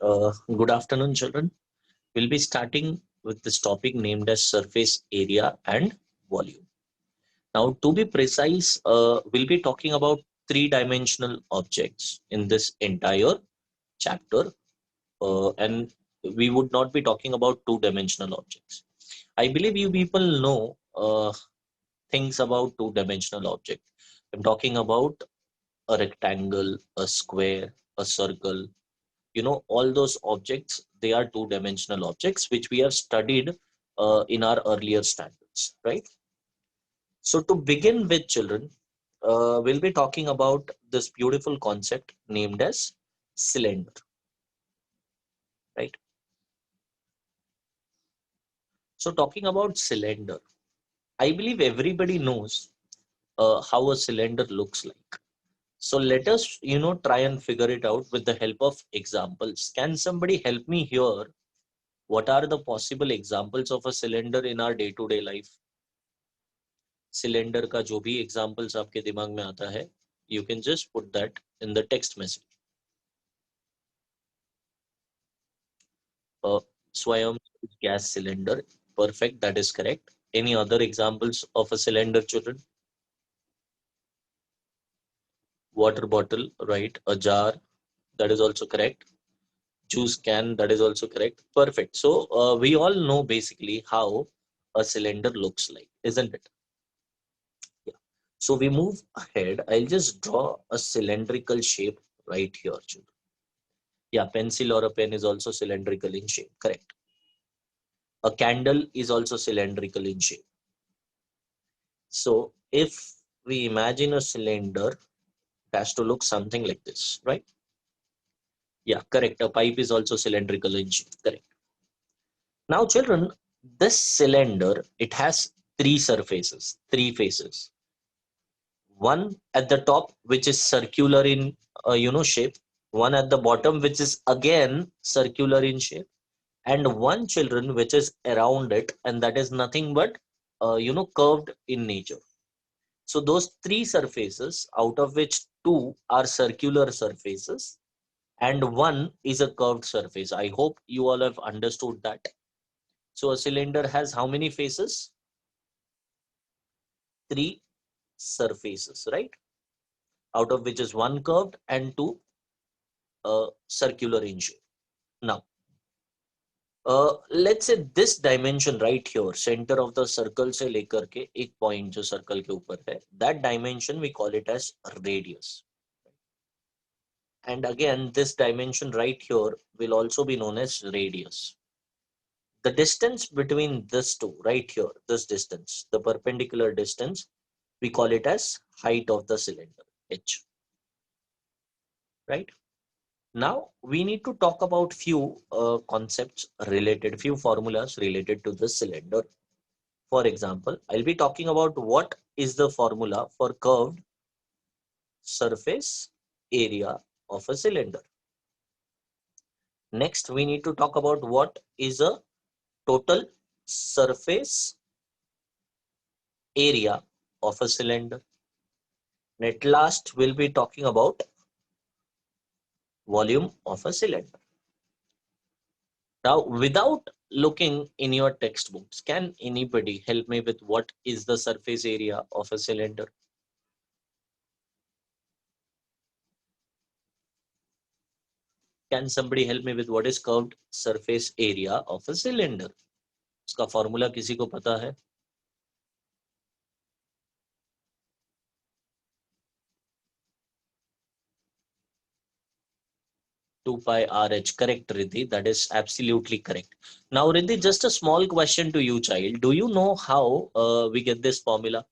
Good afternoon, children. We'll be starting with this topic named as surface area and volume. Now, to be precise, we'll be talking about three-dimensional objects in this entire chapter, and we would not be talking about two-dimensional objects. I believe you people know things about two-dimensional objects. I'm talking about a rectangle, a square, a circle. All those objects, they are two-dimensional objects which we have studied in our earlier standards, right? So to begin with, children, we'll be talking about this beautiful concept named as cylinder, right? So talking about cylinder, I believe everybody knows how a cylinder looks like. So let us try and figure it out with the help of examples. Can somebody help me here? What are the possible examples of a cylinder in our day to day life? Cylinder का जो भी examples आपके दिमाग में आता है, you can just put that in the text message. Swayam gas cylinder, perfect, that is correct. Any other examples of a cylinder, children? Water bottle, right? A jar, that is also correct. Juice can, that is also correct. Perfect. So we all know basically how a cylinder looks like, isn't it? Yeah. So we move ahead. I'll just draw a cylindrical shape right here, children. Yeah, pencil or a pen is also cylindrical in shape. Correct. A candle is also cylindrical in shape. So if we imagine a cylinder, it has to look something like this, right? Yeah, correct. A pipe is also cylindrical in shape. Correct. Now, children, this cylinder, it has three surfaces, three faces. One at the top, which is circular in shape. One at the bottom, which is again circular in shape, and one children which is around it, and that is nothing but curved in nature. So those three surfaces, out of which two are circular surfaces and one is a curved surface. I hope you all have understood that. So a cylinder has how many faces? Three surfaces, right? Out of which is one curved and two circular in shape. Now let's say this dimension right here, center of the circle से लेकर के एक point जो circle के ऊपर है, that dimension we call it as radius. And again, this dimension right here will also be known as radius. The distance between this two right here, this distance, the perpendicular distance, we call it as height of the cylinder, h. Right? Now we need to talk about few concepts related, few formulas related to the cylinder. For example, I'll be talking about what is the formula for curved surface area of a cylinder. Next, we need to talk about what is a total surface area of a cylinder. And at last, we'll be talking about volume of a cylinder. Now, without looking in your textbooks, can anybody help me with what is the surface area of a cylinder? Can somebody help me with what is curved surface area of a cylinder? इसका formula किसी को पता है? 2 pi RH. Correct, Riddhi. That is absolutely correct. Now, Riddhi, just a small question to you, child. Do you know how we get this formula?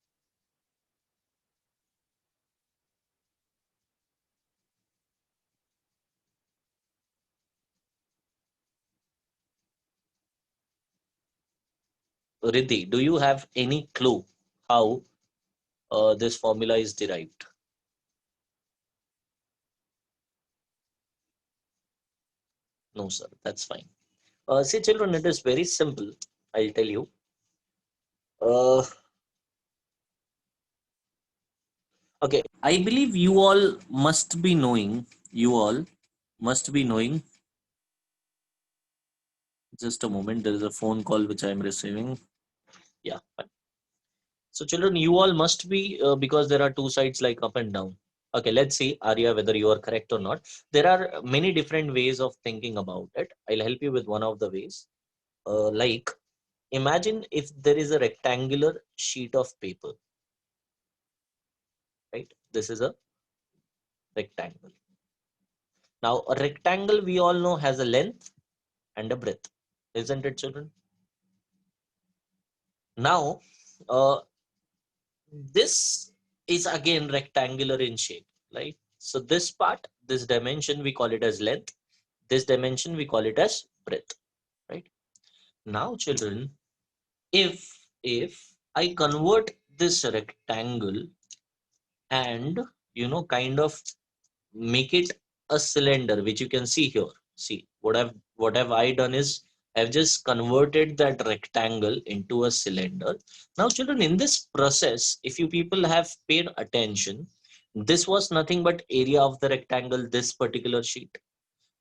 Riddhi, do you have any clue how this formula is derived? No, sir. That's fine. See, children, it is very simple. I'll tell you. Uh, okay, I believe you all must be knowing. You all must be knowing Just a moment. There is a phone call which I am receiving. Yeah. Fine. So children, you all must be, because there are two sides like up and down. Okay, let's see, Arya, whether you are correct or not. There are many different ways of thinking about it. I'll help you with one of the ways. Like, imagine if there is a rectangular sheet of paper, right? This is a rectangle. Now, a rectangle we all know has a length and a breadth, isn't it, children? Now, uh, this is again rectangular in shape, right? So this part, this dimension, we call it as length. This dimension, we call it as breadth, right? Now, children, if I convert this rectangle and, kind of make it a cylinder, which you can see here. See, what have I done is I've just converted that rectangle into a cylinder. Now, children, in this process, if you people have paid attention, this was nothing but area of the rectangle, this particular sheet.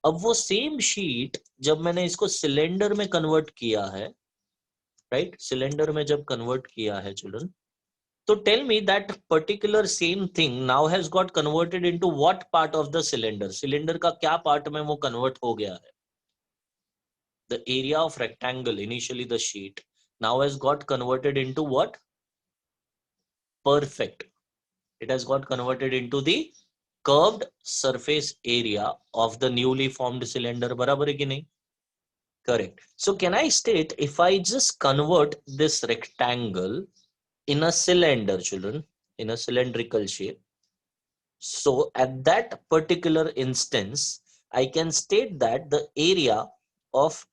अब वो same sheet जब मैंने इसको cylinder में convert किया है, right, cylinder में जब कन्वर्ट किया है चिल्ड्रन, तो tell me that particular same thing now has got converted into what part of the cylinder, cylinder का क्या पार्ट में वो कन्वर्ट हो गया है? The area of rectangle, initially the sheet, now has got converted into what? Perfect. It has got converted into the curved surface area of the newly formed cylinder. बराबर है कि नहीं? Correct. So can I state, if I just convert this rectangle in a cylinder, children, in a cylindrical shape, so at that particular instance, I can state that the area of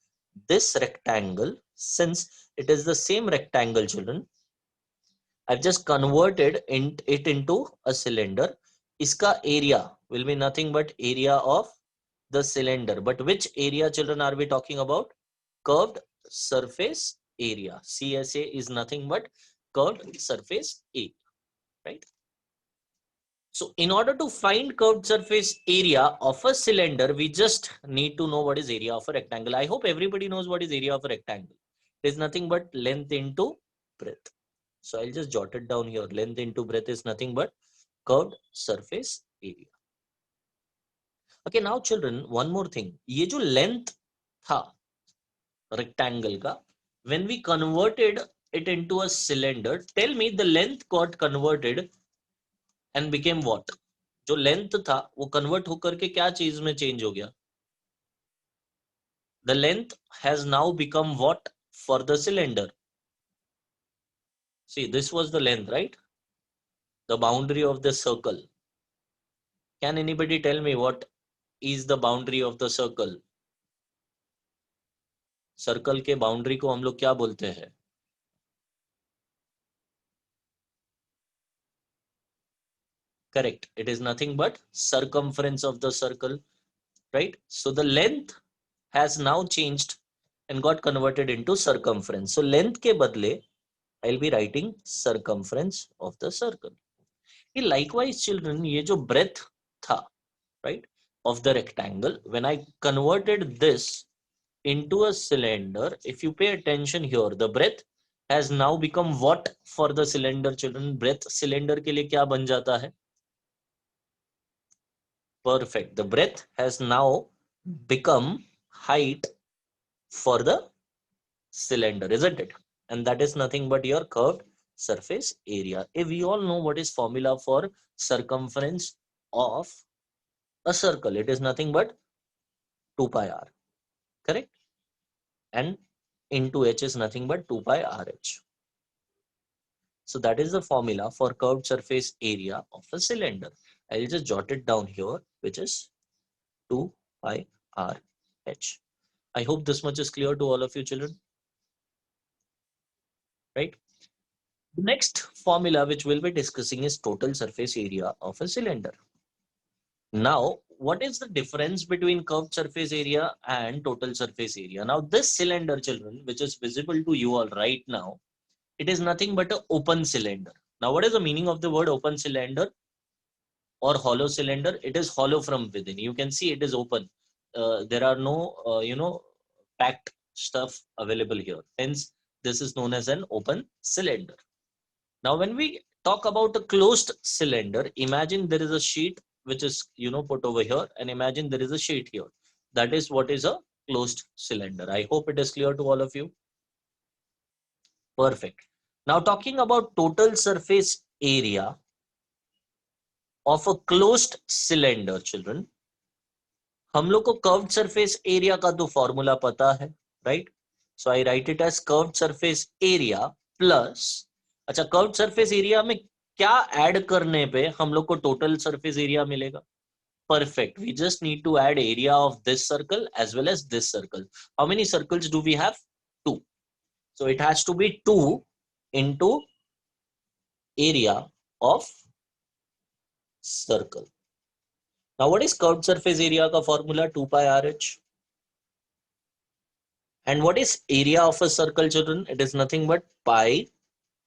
this rectangle, since it is the same rectangle, children, I've just converted it into a cylinder. Iska area will be nothing but area of the cylinder. But which area, children, are we talking about? Curved surface area. CSA is nothing but curved surface area, right? So in order to find curved surface area of a cylinder, we just need to know what is area of a rectangle. I hope everybody knows what is area of a rectangle. It is nothing but length into breadth. So I'll just jot it down here. Length into breadth is nothing but curved surface area. Okay, now children, one more thing. ये जो length था rectangle का, when we converted it into a cylinder, tell me the length got converted and became what? जो length था वो convert होकर के क्या चीज में चेंज हो गया? The length has now become what for the cylinder? See, this was the length, right? The boundary of the circle. Can anybody tell me what is the boundary of the circle? Circle के boundary को हम लोग क्या बोलते हैं? Correct. It is nothing but circumference of the circle, right? So the length has now changed and got converted into circumference. So length के बदले I'll be writing circumference of the circle. Likewise, children, ये जो breadth था, right, of the rectangle, when I converted this into a cylinder, if you pay attention here, the breadth has now become what for the cylinder, children? Breadth cylinder के लिए क्या बन जाता है? Perfect. The breadth has now become height for the cylinder, isn't it? And that is nothing but your curved surface area. If we all know what is formula for circumference of a circle, it is nothing but 2 pi r, correct? And into h is nothing but 2 pi rh. So that is the formula for curved surface area of a cylinder. I'll just jot it down here, which is 2 pi rh. I hope this much is clear to all of you children, right? The next formula which we'll be discussing is total surface area of a cylinder. Now, what is the difference between curved surface area and total surface area? Now, this cylinder, children, which is visible to you all right now, it is nothing but an open cylinder. Now, what is the meaning of the word open cylinder or hollow cylinder? It is hollow from within. You can see it is open. There are no, packed stuff available here. Hence, this is known as an open cylinder. Now, when we talk about a closed cylinder, imagine there is a sheet which is, put over here, and imagine there is a sheet here. That is what is a closed cylinder. I hope it is clear to all of you. Perfect. Now, talking about total surface area of a closed cylinder, children, हम लोग को curved surface area का तो formula पता है, right? So I write it as curved surface area plus, अच्छा, curved surface area में क्या ऐड करने पे हम लोग को टोटल सरफेस एरिया मिलेगा? Perfect. We just need to add area of this circle as well as this circle. How many circles do we have? 2. So it has to be 2 into area of circle. Now what is curved surface area का formula? 2 pi RH. And what is area of a circle, children? It is nothing but pi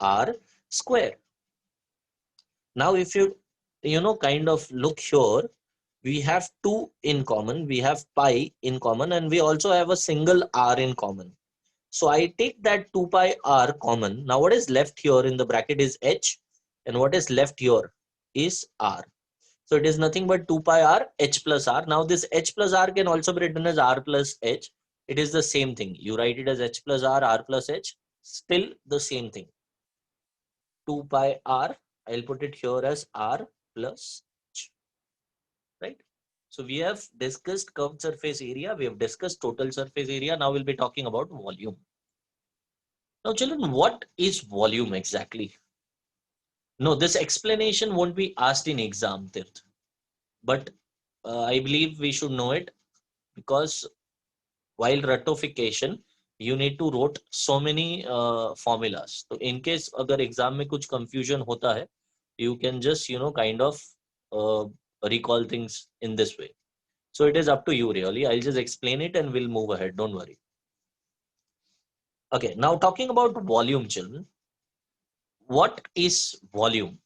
r square. Now if you kind of look here, we have 2 in common, we have pi in common, and we also have a single r in common. So I take that 2 pi r common. Now what is left here in the bracket is h, and what is left here is r. So it is nothing but 2 pi r h plus r. Now this h plus r can also be written as r plus h. It is the same thing. You write it as h plus r plus h, still the same thing. 2 pi r, I'll put it here as r plus h, right? So we have discussed curved surface area, we have discussed total surface area. Now we'll be talking about volume. Now children, what is volume exactly? No, this explanation won't be asked in exam, Tirth. But I believe we should know it, because while ratification, you need to wrote so many formulas. So in case अगर exam में कुछ confusion होता है, you can just kind of recall things in this way. So it is up to you really. I'll just explain it and we'll move ahead. Don't worry. Okay, now talking about volume, children. What is volume?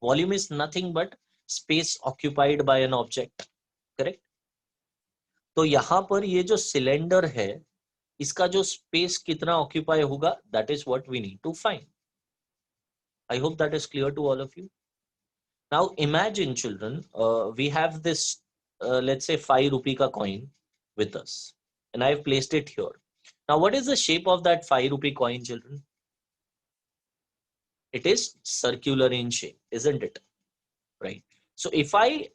Volume is nothing but space occupied by an object. Correct? तो यहाँ पर ये जो cylinder है, इसका जो space कितना occupy होगा, that is what we need to find. I hope that is clear to all of you. Now imagine children, we have this let's say 5 rupee का coin with us, and I have placed it here. Now what is the shape of that 5 rupee coin, children? It is circular in shape, isn't it? Right. So if I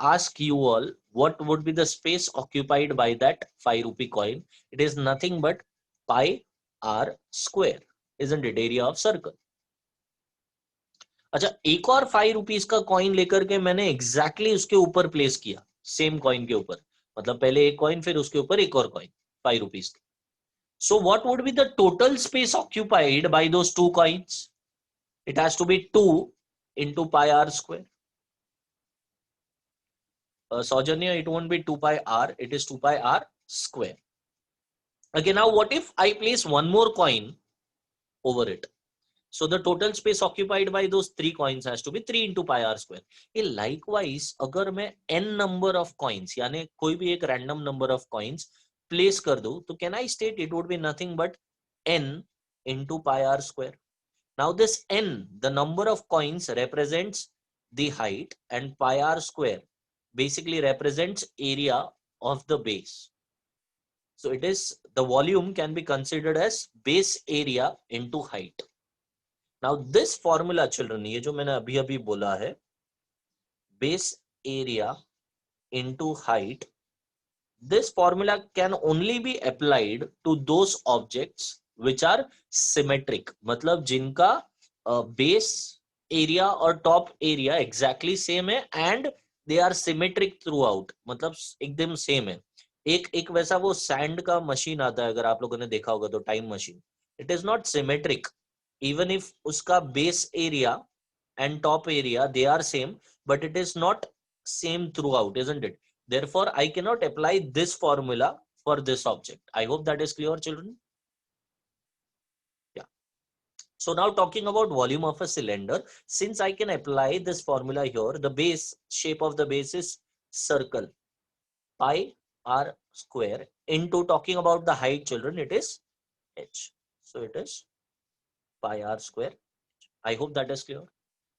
ask you all, what would be the space occupied by that 5 rupee coin? It is nothing but pi r square, isn't it? Area of circle. अच्छा, एक और 5 rupees का coin लेकर के मैंने exactly उसके ऊपर place किया, सेम कॉइन के ऊपर, मतलब पहले एक कॉइन फिर उसके ऊपर एक और कॉइन 5 rupees के. So what would be the total space occupied by those 2 coins? It has to be 2 into pi r square. Saujanya, it won't be 2 pi r, it is 2 pi r square. Okay, now what if I place one more coin over it? So the total space occupied by those 3 coins has to be 3 into pi r square. Likewise, अगर मैं n number of coins, यानी कोई भी एक random number of coins place कर दूं, तो can I state it would be nothing but n into pi r square. Now this n, the number of coins, represents the height, and pi r square basically represents area of the base. So it is, the volume can be considered as base area into height. Now this formula, children, ये जो मैंने अभी अभी बोला है, base area into height, this formula can only be applied to those objects which are symmetric, मतलब जिनका base area और top area exactly same है and they are symmetric throughout, मतलब एकदम same है. एक वैसा वो sand का मशीन आता है, अगर आप लोगों ने देखा होगा तो, time machine. It is not symmetric even if उसका base area and top area they are same, but it is not same throughout, isn't it? Therefore I cannot apply this formula for this object. I hope that is clear, children. Yeah. So now talking about volume of a cylinder, since I can apply this formula here, the base shape of the base is circle, pi r square into talking about the height, children, it is h. So it is pi r square. I hope that is clear.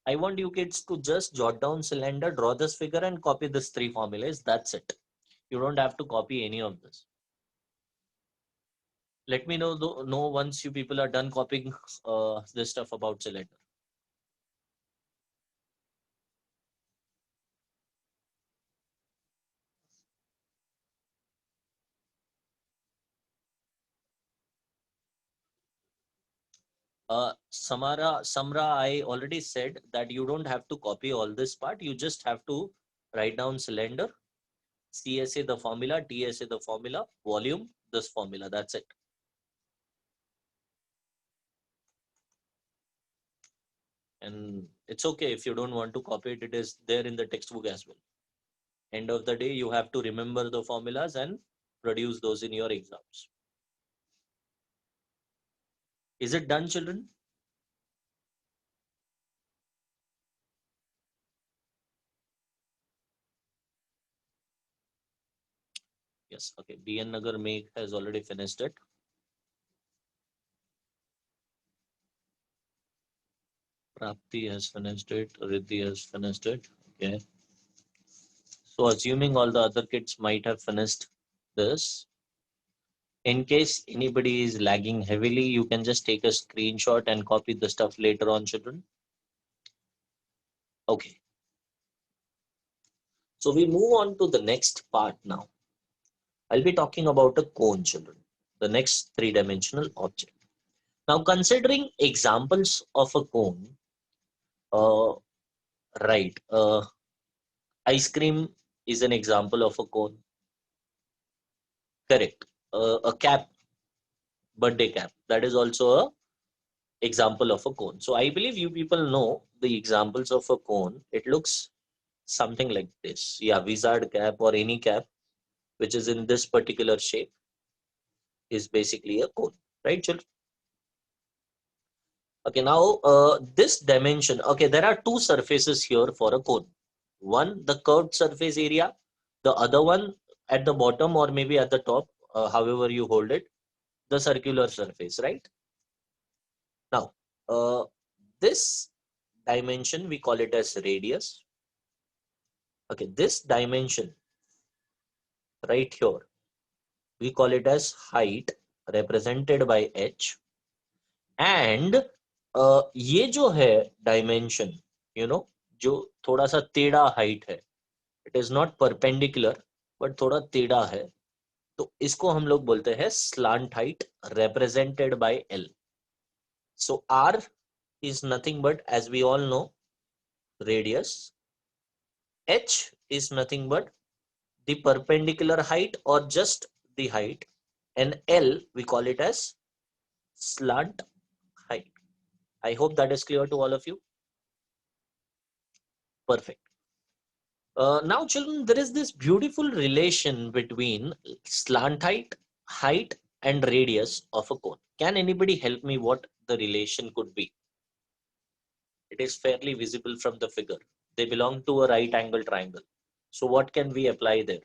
I want you kids to just jot down cylinder, draw this figure and copy this three formulas. That's it. You don't have to copy any of this. Let me know once you people are done copying this stuff about cylinder. Samra, I already said that you don't have to copy all this part. You just have to write down cylinder, CSA the formula, TSA the formula, volume, this formula. That's it. And it's okay if you don't want to copy it. It is there in the textbook as well. End of the day, you have to remember the formulas and produce those in your exams. Is it done, children? Yes. Okay. BN Nagar Megh has already finished it. Prapti has finished it. Riddhi has finished it. Okay. So assuming all the other kids might have finished this, in case anybody is lagging heavily, you can just take a screenshot and copy the stuff later on, children. Okay. So we move on to the next part now. I'll be talking about a cone, children, the next three-dimensional object. Now, considering examples of a cone, uh, right, ice cream is an example of a cone. Correct. A cap, birthday cap, that is also a example of a cone. So I believe you people know the examples of a cone. It looks something like this. Yeah, wizard cap or any cap which is in this particular shape is basically a cone, right, children? Okay, now this dimension, okay, there are two surfaces here for a cone. One, the curved surface area, the other one at the bottom or maybe at the top, however you hold it, the circular surface, right? Now, this dimension, we call it as radius. Okay, this dimension right here, we call it as height represented by h. And ये जो है dimension, you know, जो थोड़ा सा टेढ़ा height है, it is not perpendicular, but थोड़ा टेढ़ा है, तो इसको हम लोग बोलते हैं slant height represented by L. So R is nothing but, as we all know, radius. H is nothing but the perpendicular height or just the height, and L we call it as slant height. I hope that is clear to all of you. Perfect. Now, children, there is this beautiful relation between slant height, and radius of a cone. Can anybody help me what the relation could be? It is fairly visible from the figure. They belong to a right angle triangle. So what can we apply there?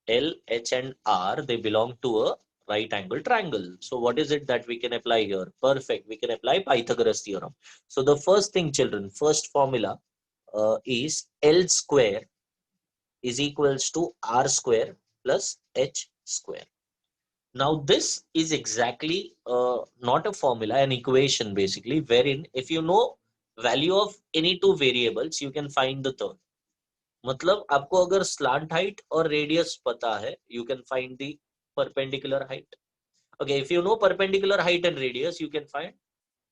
L, H and R, they belong to a right angle triangle. So what is it that we can apply here? Perfect. We can apply Pythagoras theorem. So the first thing, children, first formula is L square is equals to R square plus H square. Now this is exactly not a formula, an equation basically, wherein if you know value of any two variables, you can find the third. मतलब आपको अगर slant height और radius पता है, you can find the perpendicular height. Okay, if you know perpendicular height and radius, you can find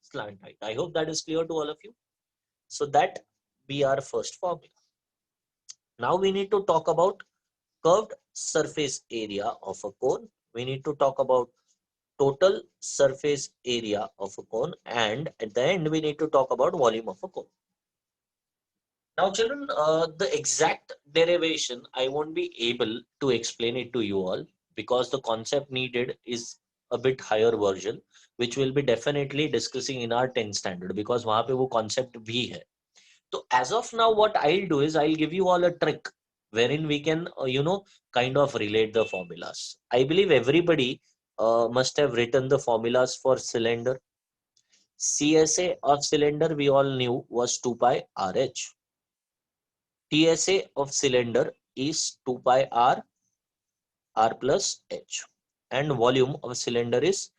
slant height. I hope that is clear to all of you. So that be our first formula. Now we need to talk about curved surface area of a cone. We need to talk about total surface area of a cone, and at the end we need to talk about volume of a cone. Now children, the exact derivation I won't be able to explain it to you all because the concept needed is a bit higher version which we'll be definitely discussing in our 10th standard because वहाँ पे वो concept भी है. So as of now what I'll do is I'll give you all a trick wherein we can, kind of relate the formulas. I believe everybody must have written the formulas for cylinder. CSA of cylinder we all knew was 2 pi RH. TSA of cylinder is 2 pi R plus H. And volume of cylinder is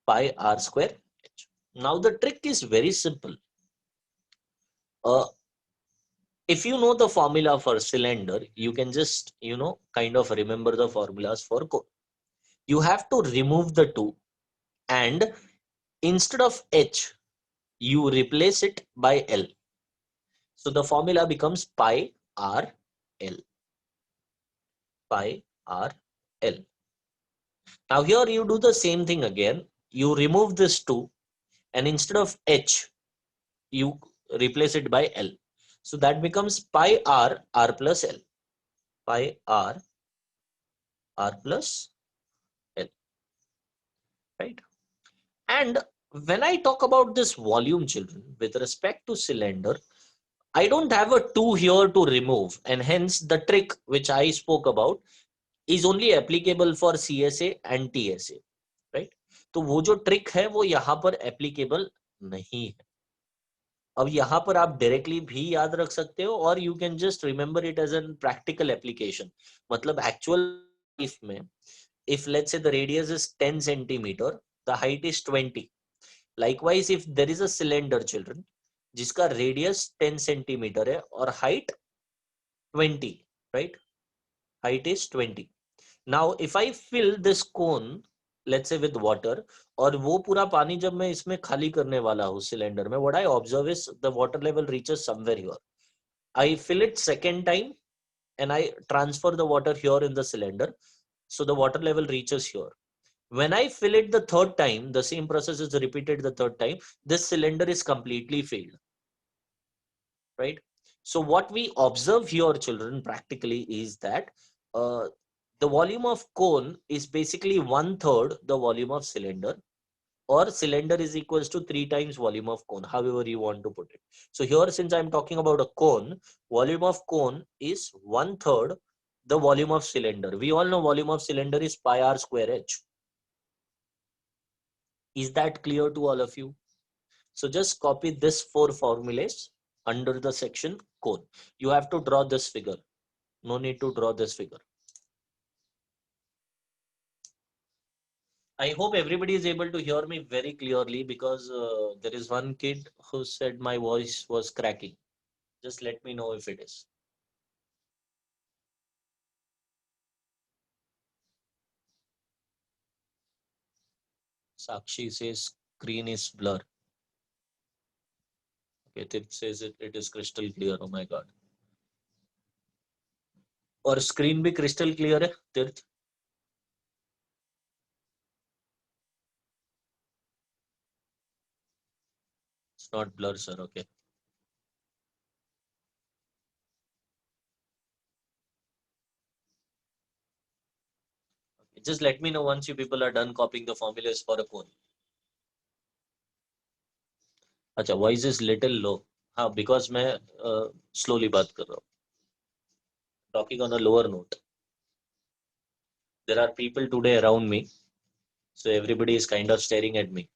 pi R square H. Now the trick is very simple. Uh, if you know the formula for cylinder, you can just, kind of remember the formulas for cone. You have to remove the 2, and instead of H, you replace it by L. So the formula becomes pi R L. Pi R L. Now here you do the same thing again. You remove this 2, and instead of H, you replace it by L. So that becomes pi R plus L. Pi R plus L. Right? And when I talk about this volume, children, with respect to cylinder, I don't have a 2 here to remove, and hence the trick which I spoke about is only applicable for CSA and TSA, right? तो वो जो trick है वो यहाँ पर applicable नहीं है. अब यहाँ पर आप डायरेक्टली भी याद रख सकते हो, और you can just remember it as an practical application. मतलब एक्चुअल लाइफ में, if let's say the radius is 10 centimeter, the height is 20. Likewise, if there is a cylinder, children, जिसका radius 10 centimeter है और height 20, right? Height is 20. Now if I fill this cone, let's say with water, और वो पूरा पानी जब मैं इसमें खाली करने वाला हूँ सिलेंडर में, what I observe is the water level reaches somewhere here. I fill it second time and I transfer the water here in the cylinder, so the water level reaches here. When I fill it the third time, the same process is repeated the third time, this cylinder is completely filled, right? So what we observe here, children, practically is that uh, the volume of cone is basically 1/3 the volume of cylinder, or cylinder is equals to 3 times volume of cone, however you want to put it. So here, since I'm talking about a cone, volume of cone is 1/3 the volume of cylinder. We all know volume of cylinder is pi R square H. Is that clear to all of you? So just copy this 4 formulas under the section cone. You have to draw this figure. No need to draw this figure. I hope everybody is able to hear me very clearly, because there is one kid who said my voice was cracking. Just let me know if it is. Sakshi says screen is blur. Okay, Tirth says it is crystal clear. Oh my god. और screen भी crystal clear है, Tirth? It's not blur, sir. Okay. Just let me know once you people are done copying the formulas for a cone. अच्छा, voice is little low. हाँ, because मैं slowly बात कर रहा हूँ, talking on a lower note. There are people today around me, so everybody is kind of staring at me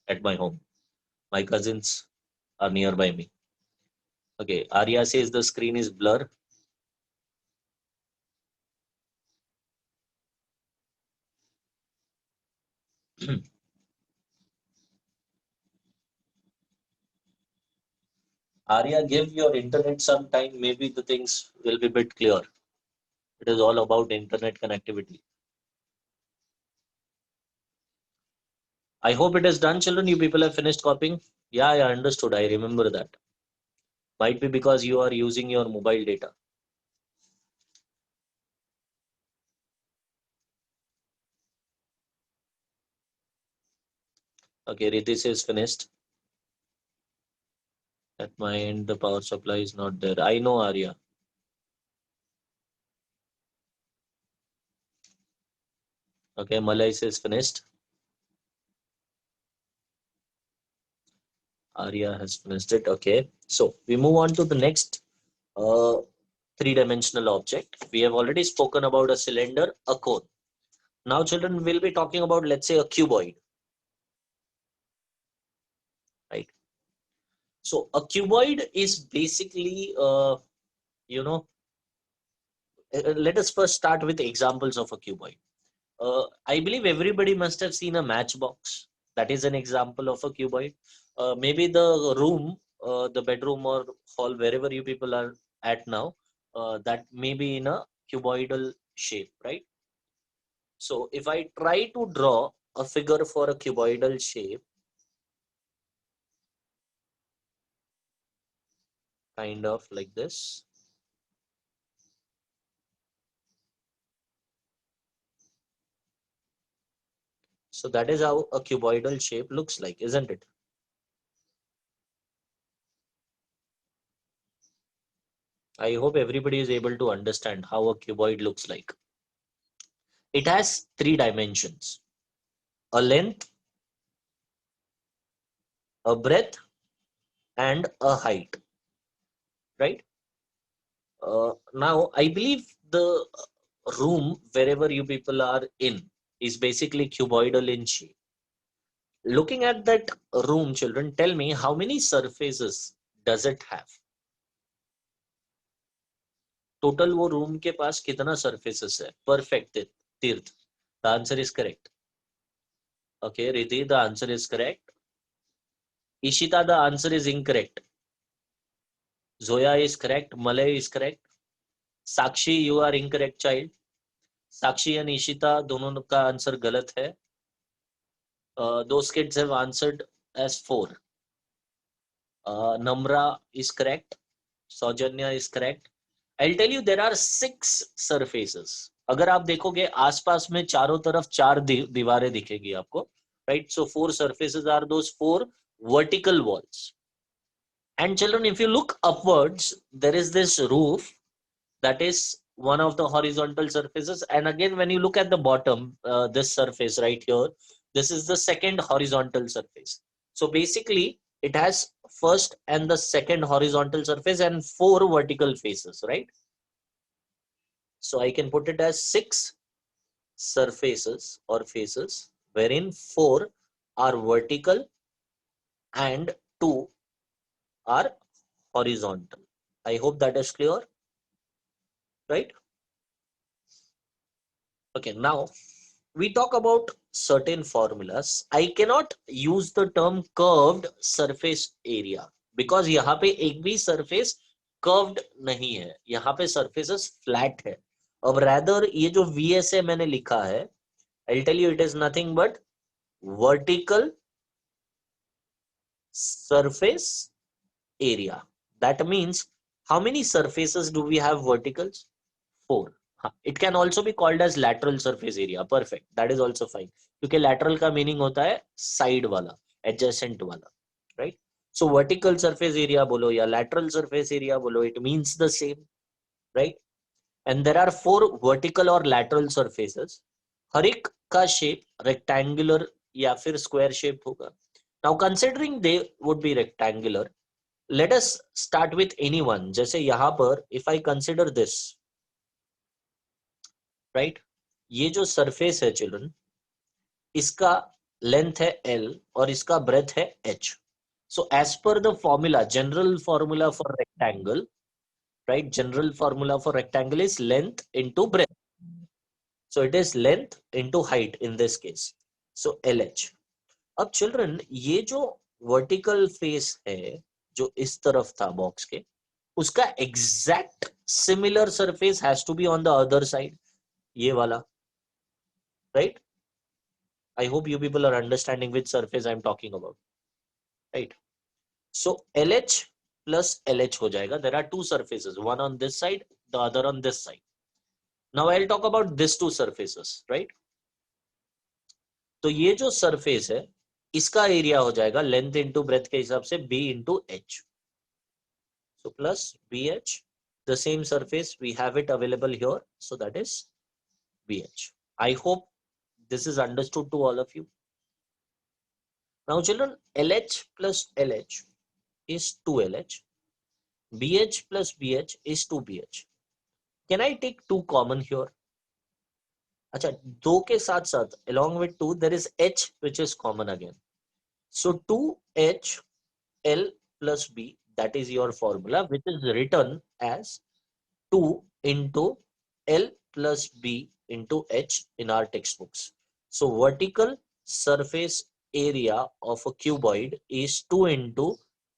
at my home. My cousins are nearby me. Okay, Arya says the screen is blur. Arya, give your internet some time, maybe the things will be a bit clear. It is all about internet connectivity. I hope it is done, children. You people have finished copying. Yeah, yeah, understood. I remember that. Might be because you are using your mobile data. Okay, Riddhi is finished. At my end, the power supply is not there. I know, Arya. Okay, Malay is finished. Arya has finished it. Okay, so we move on to the next. Uh, three-dimensional object. We have already spoken about a cylinder, a cone. Now, children, will be talking about, let's say, a cuboid, right? So a cuboid is basically, let us first start with examples of a cuboid. I believe everybody must have seen a matchbox. That is an example of a cuboid. Maybe the room, the bedroom or hall, wherever you people are at now, that may be in a cuboidal shape, right? So if I try to draw a figure for a cuboidal shape, kind of like this. So that is how a cuboidal shape looks like, isn't it? I hope everybody is able to understand how a cuboid looks like. It has three dimensions: a length, a breadth, and a height, right? Now, I believe the room wherever you people are in is basically cuboidal in shape. Looking at that room, children, tell me how many surfaces does it have? Total वो room के पास कितना surfaces है? Perfect, Tirth. The answer is correct. Okay, Riddhi, the answer is correct. Ishita, the answer is incorrect. Zoya is correct. Malay is correct. Sakshi, you are incorrect, child. Sakshi and Ishita दोनों का answer गलत है. Those kids have answered as 4. Namra is correct. Saujanya is correct. I'll tell you there are 6 surfaces. अगर आप देखोगे आसपास में चारों तरफ 4 दीवारें दिखेगी आपको, right? So 4 surfaces are those 4 vertical walls. And children, if you look upwards, there is this roof that is one of the horizontal surfaces. And again, when you look at the bottom, this surface right here, this is the second horizontal surface. So basically, it has first and the second horizontal surface and 4 vertical faces, right? So I can put it as 6 surfaces or faces, wherein 4 are vertical and 2 are horizontal. I hope that is clear, right? Okay, now we talk about certain formulas. I cannot use the term curved surface area because यहाँ पे एक भी surface curved नहीं है, यहाँ पे surfaces flat है. अब rather ये जो VSA मैंने लिखा है, I'll tell you it is nothing but vertical surface area. That means how many surfaces do we have verticals? 4. It can also be called as lateral surface area. Perfect. That is also fine. क्योंकि lateral का meaning होता है side वाला, adjacent वाला, right? So vertical surface area बोलो या lateral surface area बोलो, it means the same, right? And there are 4 vertical or lateral surfaces. हर एक का shape rectangular या फिर square shape होगा. Now considering they would be rectangular, let us start with any one. जैसे यहाँ पर if I consider this, right? ये जो सरफेस है चिल्ड्रन, इसका लेंथ है L और इसका ब्रेथ है H. So as per the formula, general formula for rectangle, right? General formula for rectangle is length into breadth. So it is length into height in this case. So LH. अब children ये जो vertical face है जो इस तरफ था box के, उसका exact similar surface has to be on the other side, ये वाला, right? I hope you people are understanding which surface I'm talking about, right? So LH plus LH हो जाएगा. There are 2 surfaces, one on this side, the other on this side. Now I'll talk about these 2 surfaces, right? तो ये जो surface है, इसका area हो जाएगा length into breadth के हिसाब से B into H. So plus BH, the same surface we have it available here, so that is BH. I hope this is understood to all of you. Now children, LH plus LH is 2LH. BH plus BH is 2BH. Can I take 2 common here? अच्छा, 2 के साथ साथ along with 2 there is h which is common again. So 2h L plus B, that is your formula, which is written as 2 into L plus B into H in our textbooks. So vertical surface area of a cuboid is 2 into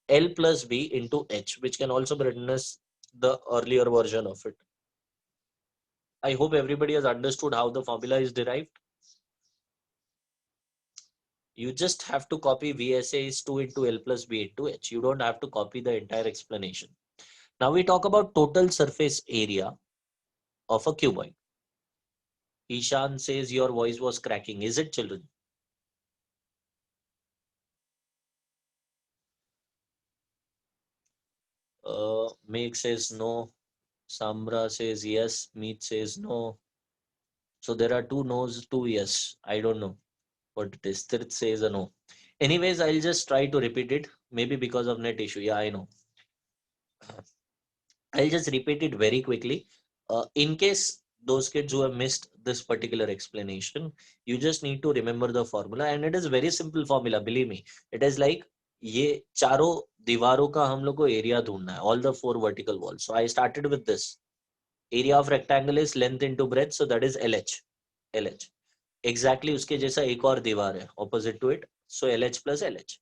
L plus B into H, which can also be written as the earlier version of it. I hope everybody has understood how the formula is derived. You just have to copy VSA is 2 into L plus B into H. You don't have to copy the entire explanation. Now we talk about total surface area of a cuboid. Ishan says your voice was cracking. Is it, children? Meg says no. Samra says yes. Meet says no. So there are 2 no's, 2 yes. I don't know what it is. Tirth says a no. Anyways, I'll just try to repeat it. Maybe because of net issue. Yeah, I know. I'll just repeat it very quickly. In case those kids who have missed this particular explanation, you just need to remember the formula, and it is very simple formula. Believe me, it is like ये चारों दीवारों का हम लोग को area ढूंढना है, all the 4 vertical walls. So I started with this. Area of rectangle is length into breadth, so that is LH. LH. Exactly उसके जैसा एक और दीवार है opposite to it, so LH plus LH.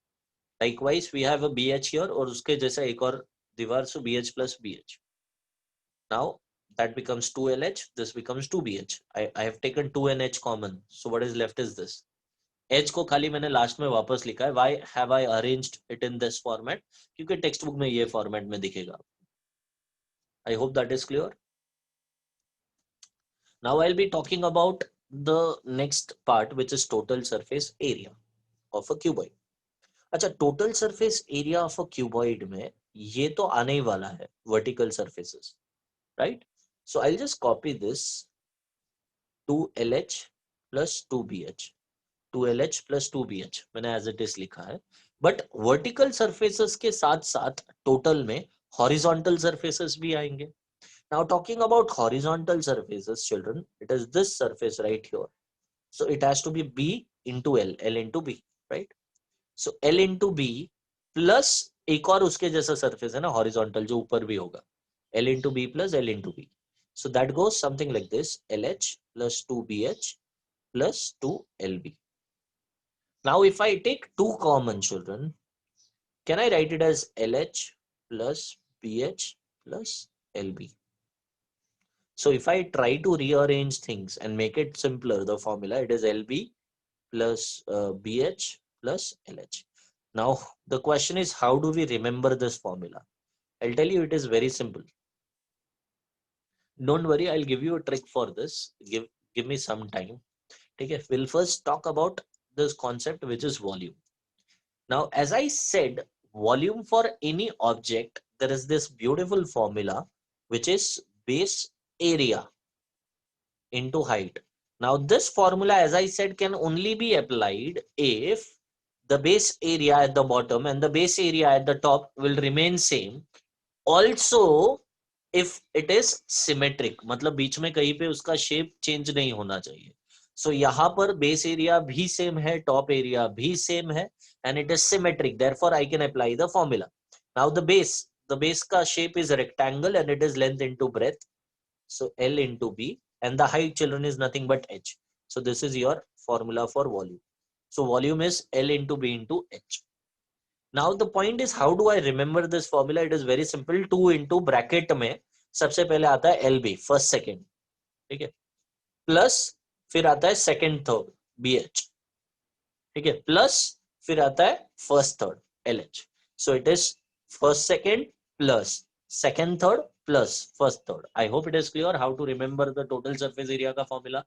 Likewise, we have a BH here और उसके जैसा एक और दीवार, so BH plus BH. Now that becomes 2LH, this becomes 2BH. I have taken 2NH common. So what is left is this. H को खाली मैंने last में वापस लिखा है. Why have I arranged it in this format? क्योंकि text book में ये फॉर्मेट में दिखेगा. I hope that is clear. Now I'll be talking about the next part, which is total surface area of a cuboid. अच्छा, total surface area of a cuboid में ये तो आने ही वाला है, vertical surfaces, right? So I'll just copy this. 2LH plus 2BH. 2LH plus 2BH मैंने as it is लिखा है. But vertical surfaces के साथ साथ total में horizontal surfaces भी आएंगे. Now talking about horizontal surfaces, children, it is this surface right here. So it has to be B into L, L into B, right? So L into B plus एक और उसके जैसा surface है ना horizontal जो ऊपर भी होगा. L into B plus L into B. So that goes something like this: LH plus 2BH plus 2LB. Now if I take 2 common, children, can I write it as LH plus BH plus LB? So if I try to rearrange things and make it simpler, the formula, it is LB plus BH plus LH. Now the question is, how do we remember this formula? I'll tell you, it is very simple. Don't worry, I'll give you a trick for this. Give me some time. Okay, we'll first talk about this concept, which is volume. Now, as I said, volume for any object, there is this beautiful formula, which is base area into height. Now, this formula, as I said, can only be applied if the base area at the bottom and the base area at the top will remain same. Also, if it is symmetric, मतलब बीच में कहीं पे उसका shape change नहीं होना चाहिए. So यहाँ पर base area भी same है, top area भी same है, and it is symmetric. Therefore, I can apply the formula. Now the base का shape is a rectangle and it is length into breadth. So L into B, and the height, children, is nothing but H. So this is your formula for volume. So volume is L into B into H. Now the point is, how do I remember this formula? It is very simple. 2 into bracket में सबसे पहले आता है LB, first second, ठीक है, plus फिर आता है second third BH, ठीक है, प्लस फिर आता है first third LH. So it is first second plus second third plus first third. I hope it is clear how to remember the total surface area का formula.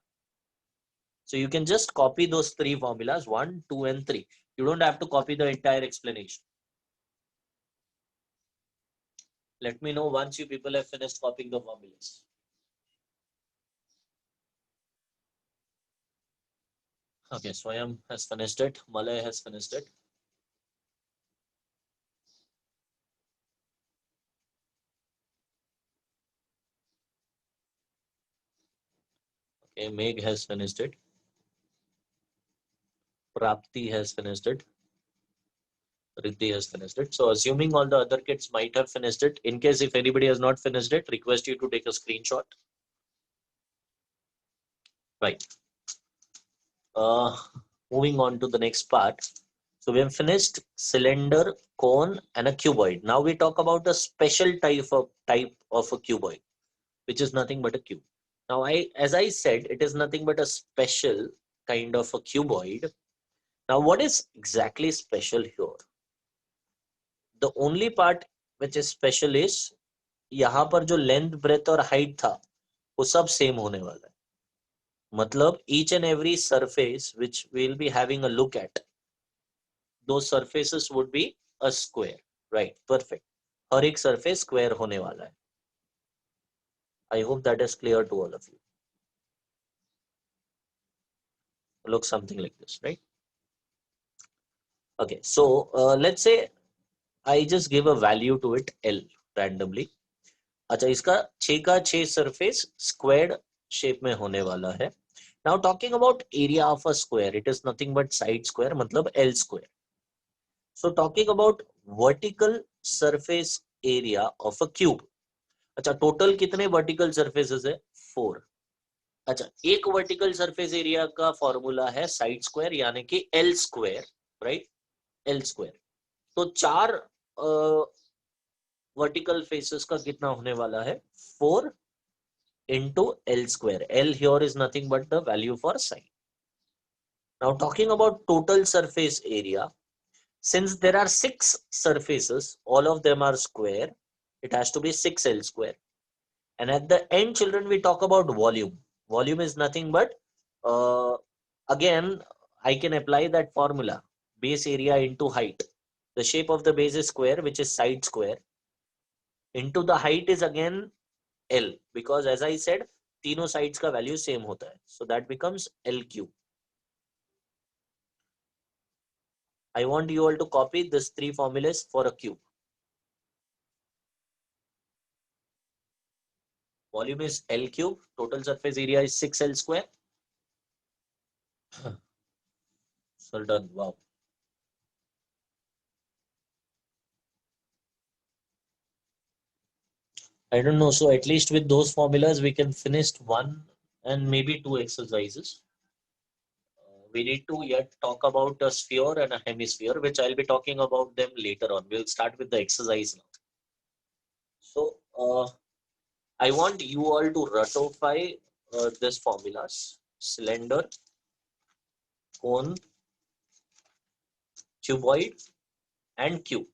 So you can just copy those 3 formulas, 1, 2 and 3. You don't have to copy the entire explanation. Let me know once you people have finished copying the formulas. Okay, Swayam has finished it. Malay has finished it. Okay, Meg has finished it. Prapti has finished it. Riddhi has finished it. So assuming all the other kids might have finished it, in case if anybody has not finished it, request you to take a screenshot. Right. Moving on to the next part. So we have finished cylinder, cone, and a cuboid. Now we talk about a special type of a cuboid, which is nothing but a cube. Now, as I said, it is nothing but a special kind of a cuboid. Now, what is exactly special here? The only part which is special is यहाँ पर जो length, breadth और height था, वो सब same होने वाला है. मतलब each and every surface which we'll be having a look at, those surfaces would be a square, right? Perfect. हर एक surface square होने वाला है. I hope that is clear to all of you. Looks something like this, right? Okay, so let's say I just give a value to it L randomly. अच्छा, इसका 6 का 6 surface squared shape में होने वाला है. Now talking about area of a square, it is nothing but side square, मतलब L square. So talking about vertical surface area of a cube. अच्छा, total कितने vertical surfaces है? 4. अच्छा, एक वर्टिकल सरफेस एरिया का फॉर्मूला है side square यानी कि L square, right? L square. तो 4 वर्टिकल फेसेस का कितना होने वाला है? 4 into L square. L here is nothing but the value for side. Now talking about total surface area, since there are 6 surfaces, all of them are square, it has to be 6L square. And at the end, children, we talk about volume. Volume is nothing but, again, I can apply that formula, base area into height. The shape of the base is square, which is side square, into the height is again L, because as I said, तीनों sides का value same होता है. So that becomes L cube. I want you all to copy these 3 formulas for a cube. Volume is L cube, total surface area is 6L square. So done. Wow. I don't know. So at least with those formulas, we can finish 1 and maybe 2 exercises. We need to yet talk about a sphere and a hemisphere, which I'll be talking about them later on. We'll start with the exercise now. So I want you all to ratify these formulas: cylinder, cone, cuboid and cube.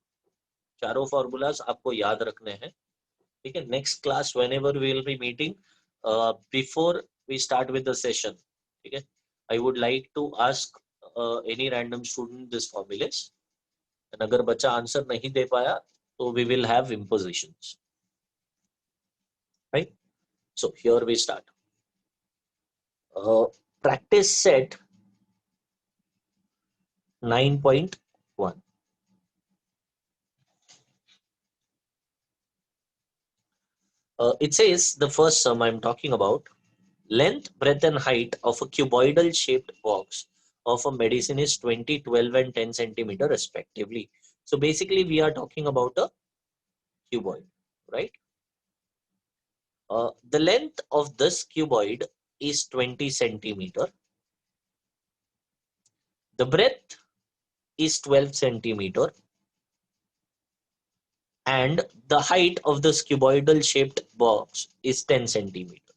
चारों formulas आपको याद रखने हैं. ठीक है? Next class, whenever we will be meeting, before we start with the session, ठीक है? I would like to ask any random student this formulas. And अगर बच्चा आंसर नहीं दे पाया, तो we will have impositions. Right? So here we start. Practice set 9.1. It says the first sum I'm talking about: length, breadth, and height of a cuboidal shaped box of a medicine is 20, 12, and 10 centimeter respectively. So basically, we are talking about a cuboid, right? The length of this cuboid is 20 centimeter. The breadth is 12 centimeter. And the height of this cuboidal shaped box is 10 centimeter.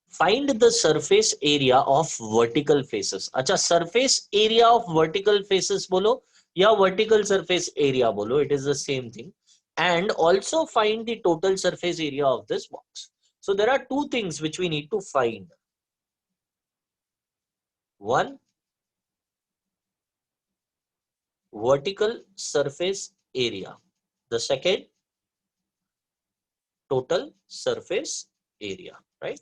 Find the surface area of vertical faces. अच्छा, surface area of vertical faces बोलो या vertical surface area बोलो, it is the same thing. And also find the total surface area of this box. So there are 2 things which we need to find. One, vertical surface area. The second, total surface area, right?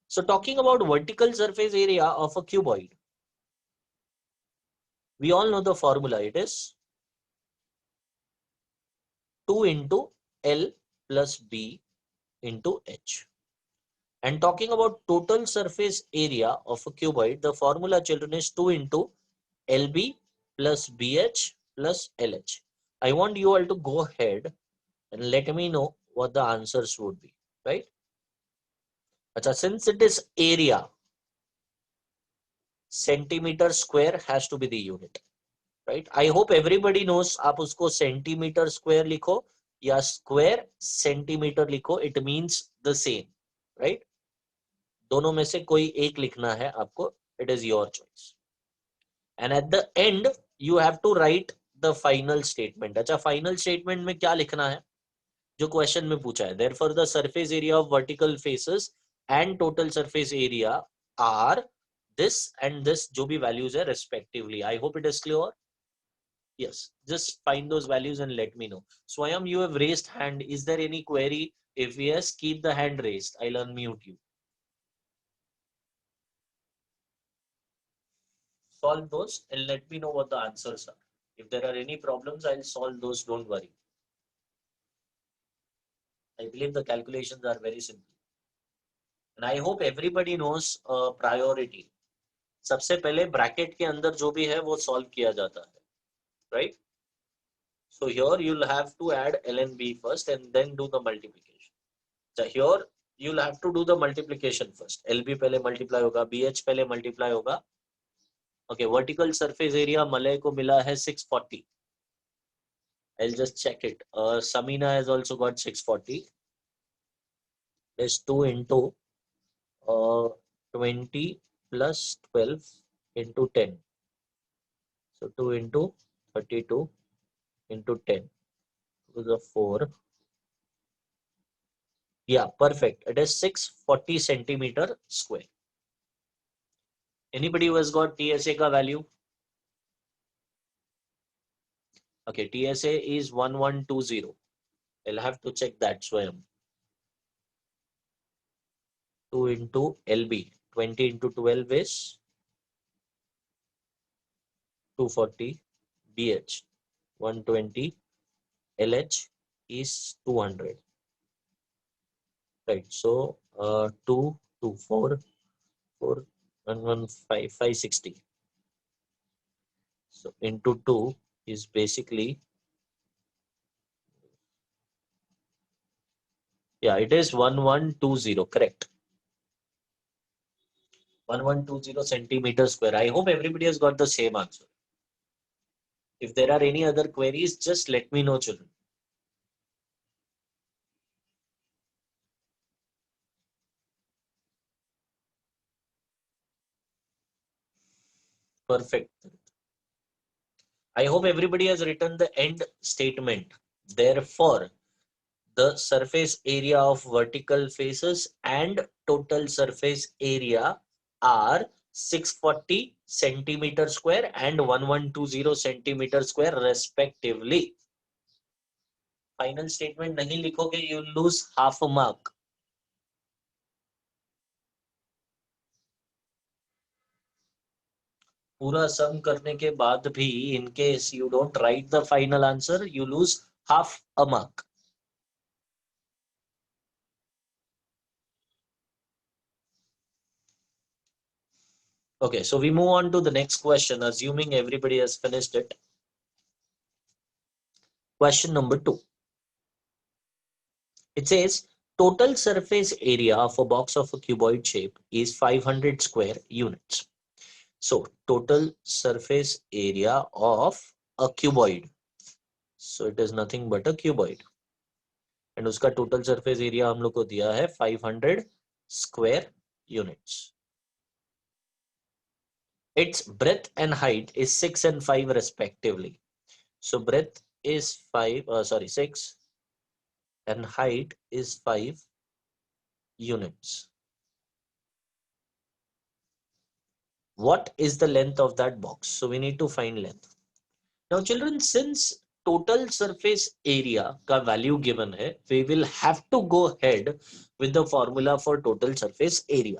So talking about vertical surface area of a cuboid, we all know the formula. It is 2 into L plus B into H. And talking about total surface area of a cuboid, the formula, children, is 2 into LB plus BH plus LH. I want you all to go ahead and let me know what the answers would be, right? Achha, since it is area, centimeter square has to be the unit, right? I hope everybody knows आप उसको centimeter square लिखो या square centimeter लिखो, it means the same, right? दोनों में से कोई एक लिखना है आपको, it is your choice. And at the end you have to write the final statement. अच्छा, final statement में क्या लिखना है जो क्वेश्चन में पूछा है? Therefore the surface area of vertical faces and total surface area are this and this, जो भी values है respectively. I hope it is clear. Yes, just find those values and let me know. Swayam, you have raised hand. Is there any query? If yes, keep the hand raised. I'll unmute you. Solve those and let me know what the answers are. If there are any problems, I'll solve those. Don't worry. I believe the calculations are very simple. And I hope everybody knows priority. सबसे पहले bracket के अंदर जो भी है वो solve किया जाता है, right? So here you'll have to add ln b first and then do the multiplication. So here you'll have to do the multiplication first. LB पहले multiply होगा, BH पहले multiply होगा. Okay, vertical surface area Malay को मिला है 640. I'll just check it. Samina has also got 640. There's 2 into 20 plus 12 into 10. So 2 into 32 into 10 to the 4. Yeah, perfect. It is 640 centimeter square. Anybody who has got TSA ka value? Okay, TSA is 1120. I'll have to check that, Swayam. 2 into LB. 20 into 12 is 240. BH 120. LH is 200. Right, so 2, 2, 4, 4, 1, 1, 5, 560. So into 2 is basically, yeah, it is 1120, correct. 1120 centimeters square. I hope everybody has got the same answer. If there are any other queries, just let me know, children. Perfect. I hope everybody has written the end statement. Therefore, the surface area of vertical faces and total surface area are 640 centimeter square and 1120 centimeter square respectively. Final statement नहीं लिखोगे, you lose half a mark. पूरा सम करने के बाद भी in case you don't write the final answer, you lose half a mark. Okay, so we move on to the next question, assuming everybody has finished it. Question number 2. It says total surface area of a box of a cuboid shape is 500 square units. So total surface area of a cuboid. So it is nothing but a cuboid. And उसका total surface area हम लोग को दिया है 500 square units. Its breadth and height is 6 and 5 respectively. So breadth is 6 and height is 5 units. What is the length of that box? So we need to find length. Now children, since total surface area का value given है, we will have to go ahead with the formula for total surface area.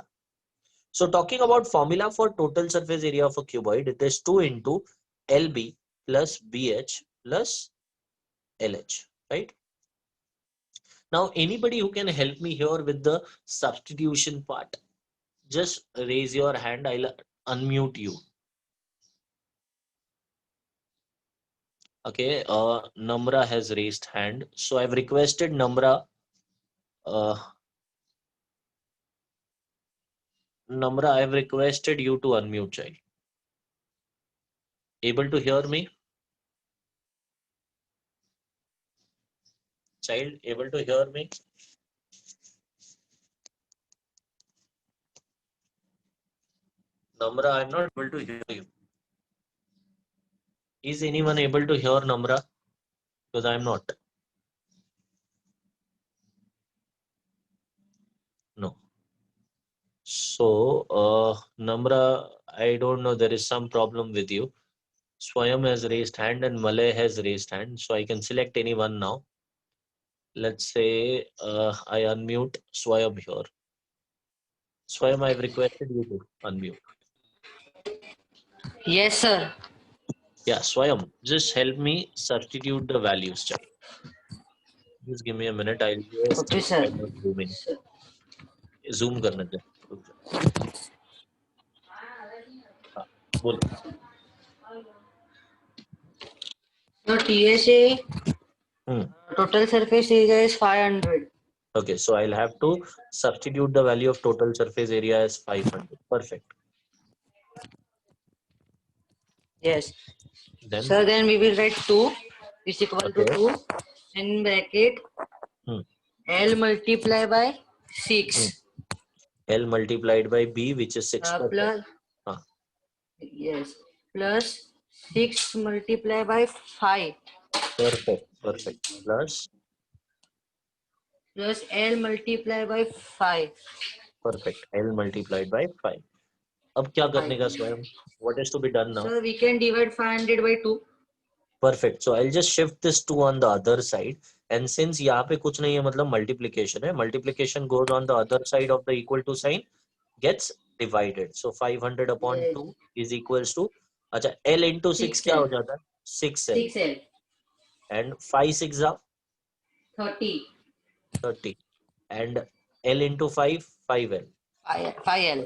So talking about formula for total surface area of a cuboid, it is 2 into LB plus BH plus LH, right? Now, anybody who can help me here with the substitution part, just raise your hand. I'll unmute you. Okay, Namra has raised hand. So I've requested Namra. Namra, I've requested you to unmute, child. Able to hear me? Child, able to hear me? Namra, I'm not able to hear you. Is anyone able to hear Namra? Because I'm not. No. So, Namra, I don't know. There is some problem with you. Swayam has raised hand and Malay has raised hand. So I can select anyone now. Let's say I unmute Swayam here. Swayam, I've requested you to unmute. Yes, sir. Yeah, Swayam, just help me substitute the values, child. Just give me a minute. I'll just Okay, sir. kind of zoom करने दे. हाँ, बोलो. So TSA Hmm. total surface area is 500. Okay, so I'll have to substitute the value of total surface area as 500. Perfect. Yes. Then, So then we will write 2 is equal to okay. 2 in bracket Hmm. L multiply by 6 Hmm. L multiplied by B, which is 6 per 10. plus Huh. yes plus 6 multiply by 5 Perfect. Perfect. Plus, plus L multiply by 5. perfect. L multiplied by 5. अब क्या करने का स्वयं? What is to be done now? So we can divide 500 by 2. Perfect. So I'll just shift this 2 on the other side. And since यहाँ पे कुछ नहीं है मतलब multiplication है, multiplication goes on the other side of the equal to sign, gets divided. So 500 upon Yes. 2 is equals to, अच्छा, L into 6 क्या हो 6L. जाता है? 6L. 6L. And 5 6 are 30. 30. And L into 5, 5L. 5L.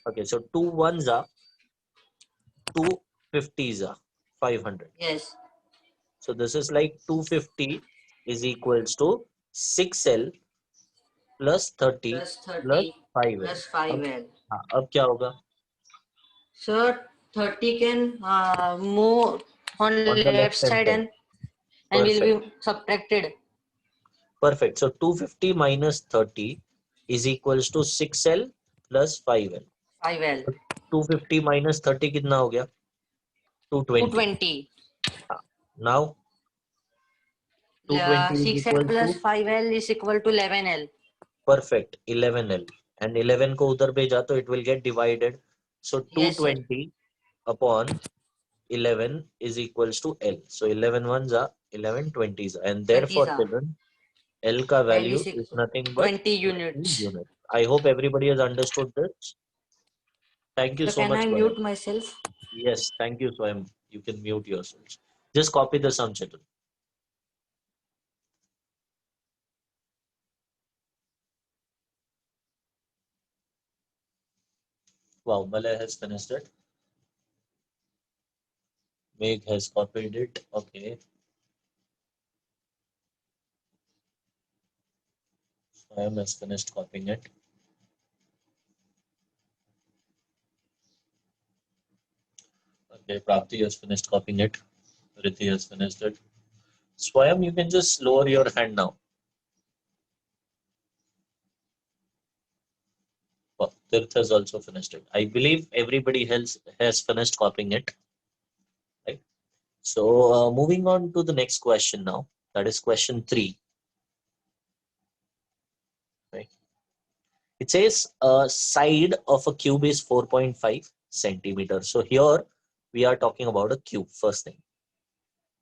Okay, so 2 ones are 2 50s are 500. Yes. So this is like 250 is equals to 6L plus 30 Plus plus 30 5L. plus अब 5L. हाँ, अब क्या होगा? So 30 can move on On the left left hand side side. and will Perfect. be subtracted. Perfect. So 250 minus 30 is equals to 6L plus 5L. 5L. 250 minus 30 कितना हो गया? 220. 220. हाँ. Now 220 is 6L equal plus to 5L is equal to 11L. perfect 11L. And 11 को उधर भेजा तो it will get divided. So Yes, sir. 220 upon 11 is equals to L. So 11 ones are 11 20s. And 20 therefore, children, L ka L value is is equal nothing but 20 20 units. units. I hope everybody has understood this. Thank you So so can much, I Swayam. mute myself? Yes, thank you, Swayam. You can mute yourselves. Just copy the sum, children. Wow, Malay has finished it. Meg has copied it. Okay. Swayam has finished copying it. Okay, Prapti has finished copying it. Rithi has finished it. Swayam, you can just lower your hand now. Oh, Tirth has also finished it. I believe everybody else has finished copying it. Right. So moving on to the next question now. That is question 3. Right. It says a side of a cube is 4.5 centimeters. So here we are talking about a cube first thing.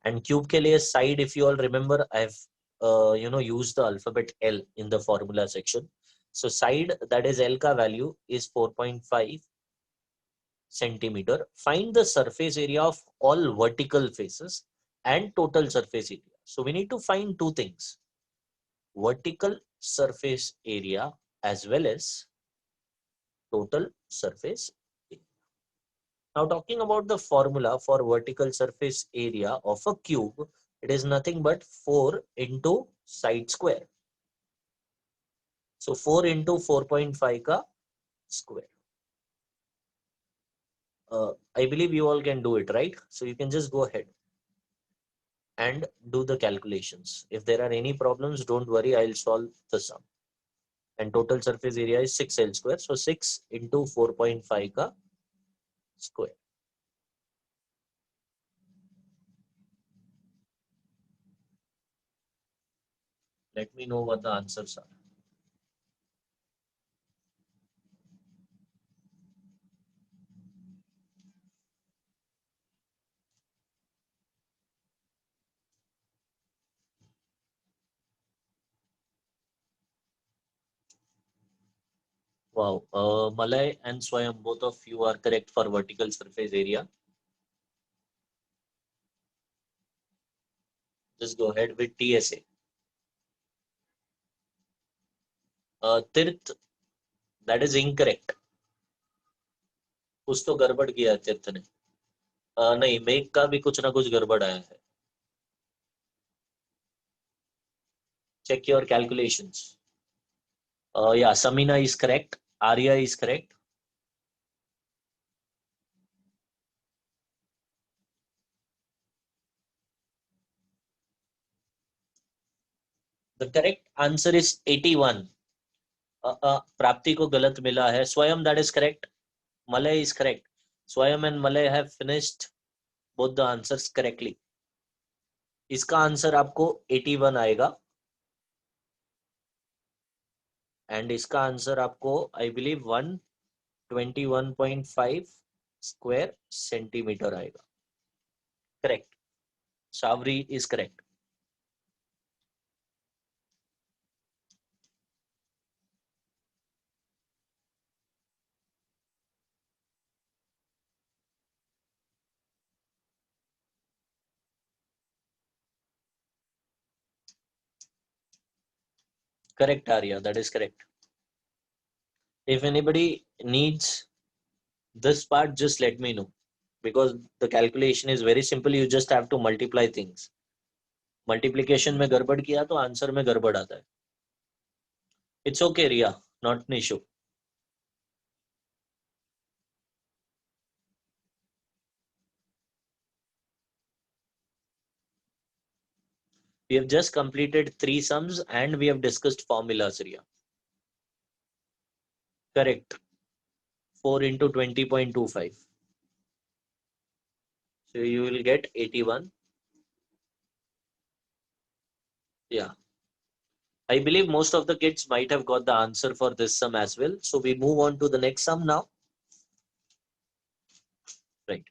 And cube ke liye side, if you all remember, I've used the alphabet L in the formula section. So side, that is L ka value is 4.5 centimeter. Find the surface area of all vertical faces and total surface area. So we need to find two things. vertical surface area as well as total surface area. Now talking about the formula for vertical surface area of a cube, it is nothing but 4 into side square. So 4 into 4.5 ka square. I believe you all can do it, right? So you can just go ahead and do the calculations. If there are any problems, don't worry, I'll solve the sum. And total surface area is 6L square. So 6 into 4.5 ka square. Let me know what the answers are. Wow, Malay and Swayam, both of you are correct for vertical surface area. Just go ahead with TSA. Tirth, that is incorrect. कुछ तो गड़बड़ किया तीर्थ ने. नहीं, मेघ का भी कुछ ना कुछ गड़बड़ आया है. Check your calculations. Yeah, Samina is correct. Arya is correct. The correct answer is 81. Prapti को गलत मिला है. Swayam, that is correct. Malay is correct. Swayam and Malay have finished both the answers correctly. इसका answer आपको 81 आएगा. And इसका answer आपको I believe 121.5 square centimeter आएगा. Correct. Shavri is correct. Correct, Arya. That is correct. If anybody needs this part, just let me know. Because the calculation is very simple. You just have to multiply things. Multiplication में गड़बड़ किया तो answer में गड़बड़ आता है. It's okay, Ria. Not an issue. We have just completed 3 sums and we have discussed formulas, Ria. Correct. 4 into 20.25. So you will get 81. Yeah. I believe most of the kids might have got the answer for this sum as well. So we move on to the next sum now. Right.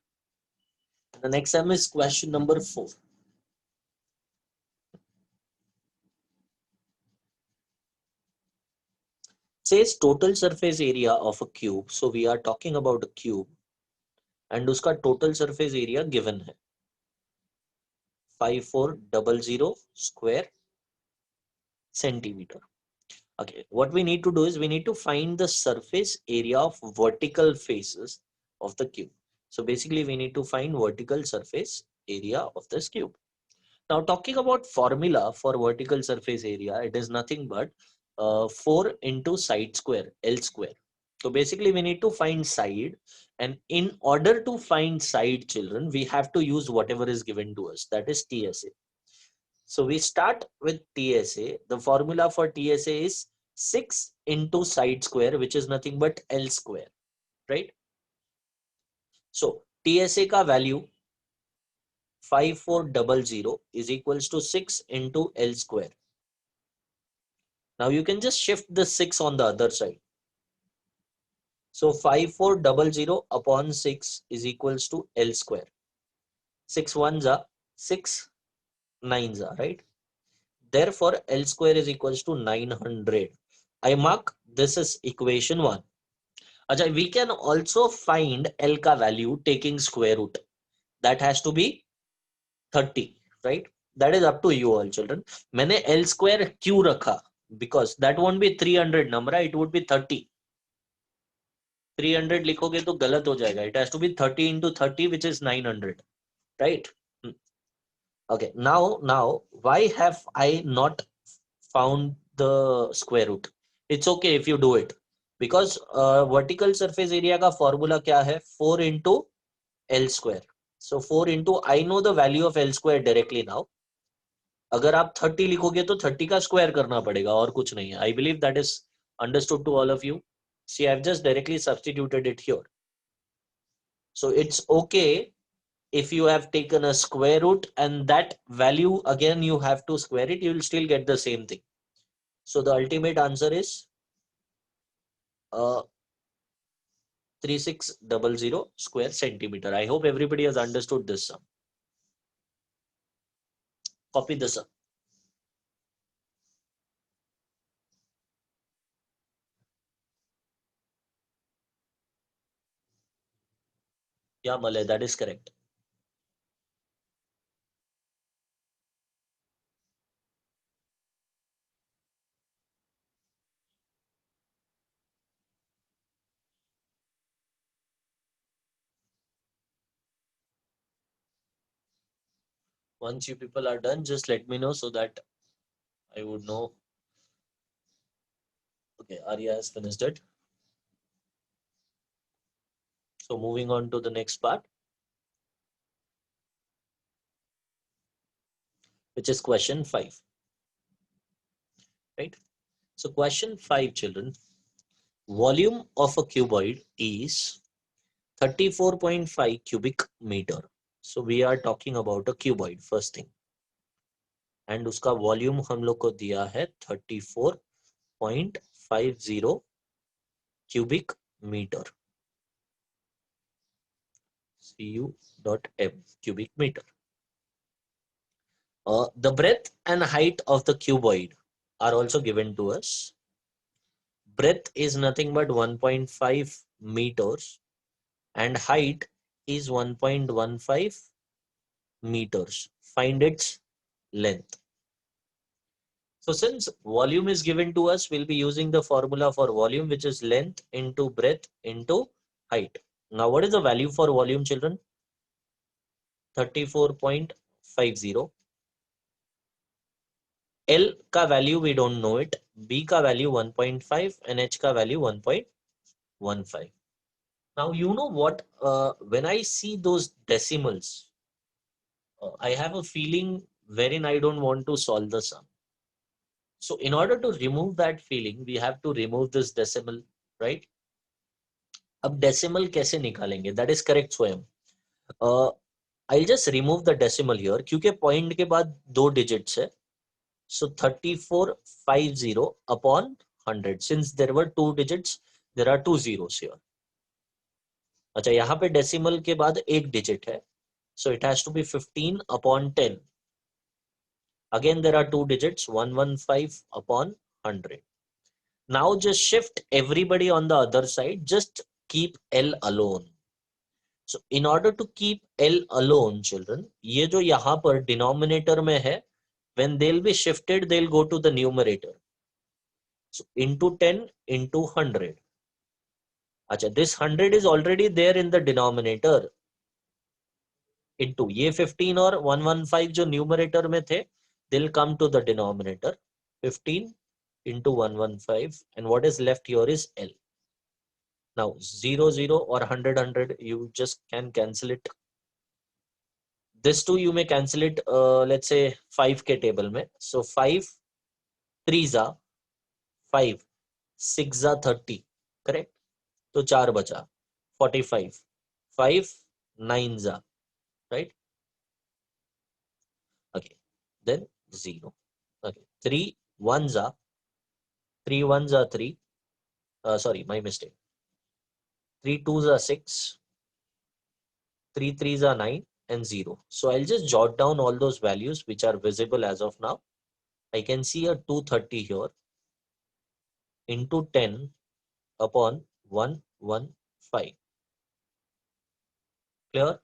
The next sum is question number 4. Says total surface area of a cube. So we are talking about a cube. And उसका total surface area given है 5400 square centimeter. Okay, what we need to do is we need to find the surface area of vertical faces of the cube. So basically we need to find vertical surface area of this cube. Now talking about formula for vertical surface area, it is nothing but 4 into side square, L square. So basically we need to find side, and in order to find side, children, we have to use whatever is given to us, that is TSA. So we start with TSA. The formula for TSA is 6 into side square, which is nothing but L square, right? So TSA ka value 5400 is equals to 6 into L square. Now you can just shift the 6 on the other side. So 5400 upon 6 is equals to L square. 6 ones are 6 nines are, right? Therefore L square is equals to 900. I mark this is equation 1. Ajay, we can also find L ka value taking square root. That has to be 30, right? That is up to you all children. मैंने L square क्यों रखा? Because that won't be 300 number, it would be 30. 300 लिखोगे तो गलत हो जाएगा. It has to be 30 into 30, which is 900, right? Okay, now why have I not found the square root? It's okay if you do it, because vertical surface area का formula क्या है? 4 into L square. So 4 into, I know the value of L square directly now. अगर आप 30 लिखोगे तो 30 का square करना पड़ेगा और कुछ नहीं है. I believe that is understood to all of you. See, I've just directly substituted it here. So it's okay if you have taken a square root and that value again you have to square it, you will still get the same thing. So the ultimate answer is 3600 square centimeter. I hope everybody has understood this sum. Copy the sum. Yeah, Malay, that is correct. Once you people are done, just let me know so that I would know. Okay, Arya has finished it. So moving on to the next part, which is question 5. Right? So question 5, children. Volume of a cuboid is 34.5 cubic meter. So we are talking about a cuboid first thing. And उसका volume हम लोग को दिया है 34.50 cubic meter. Cu.m cubic meter. The breadth and height of the cuboid are also given to us. Breadth is nothing but 1.5 meters and height is 1.15 meters. Find its length. So since volume is given to us, we'll be using the formula for volume, which is length into breadth into height. Now what is the value for volume, children? 34.50. L का value we don't know it, B का value 1.5 and H का value 1.15. Now you know what, when I see those decimals, I have a feeling wherein I don't want to solve the sum. So in order to remove that feeling, we have to remove this decimal, right? अब decimal कैसे निकालेंगे? That is correct, स्वयं. I'll just remove the decimal here क्योंकि point के बाद 2 digits है. So 3450 upon 100. Since there were 2 digits, there are 2 zeros here. अच्छा, यहाँ पे decimal के बाद 1 digit है. So it has to be 15 upon 10. Again, there are 2 digits, 115 upon 100. Now just shift everybody on the other side. Just keep L alone. So in order to keep L alone, children, ये जो यहाँ पर denominator में है, when they'll be shifted, they'll go to the numerator. So into 10 into 100. अच्छा, this 100 is already there in the denominator. Into ये 15 और 115 जो numerator में थे, they'll come to the denominator. 15 into 115, and what is left here is L. Now 0 0 or 100 100, you just can cancel it. This too you may cancel it, let's say 5 के table में. So 5 3s are 5, 6s are 30, correct? तो 4 बचा 45, 5 9s are, right? Okay, then 0. Okay, 3 1s are 3 1s are 3. Sorry, my mistake. 3 2s are 6, 3 3s are 9 and 0. So I'll just jot down all those values which are visible as of now. I can see a 230 here into 10 upon 115. Clear?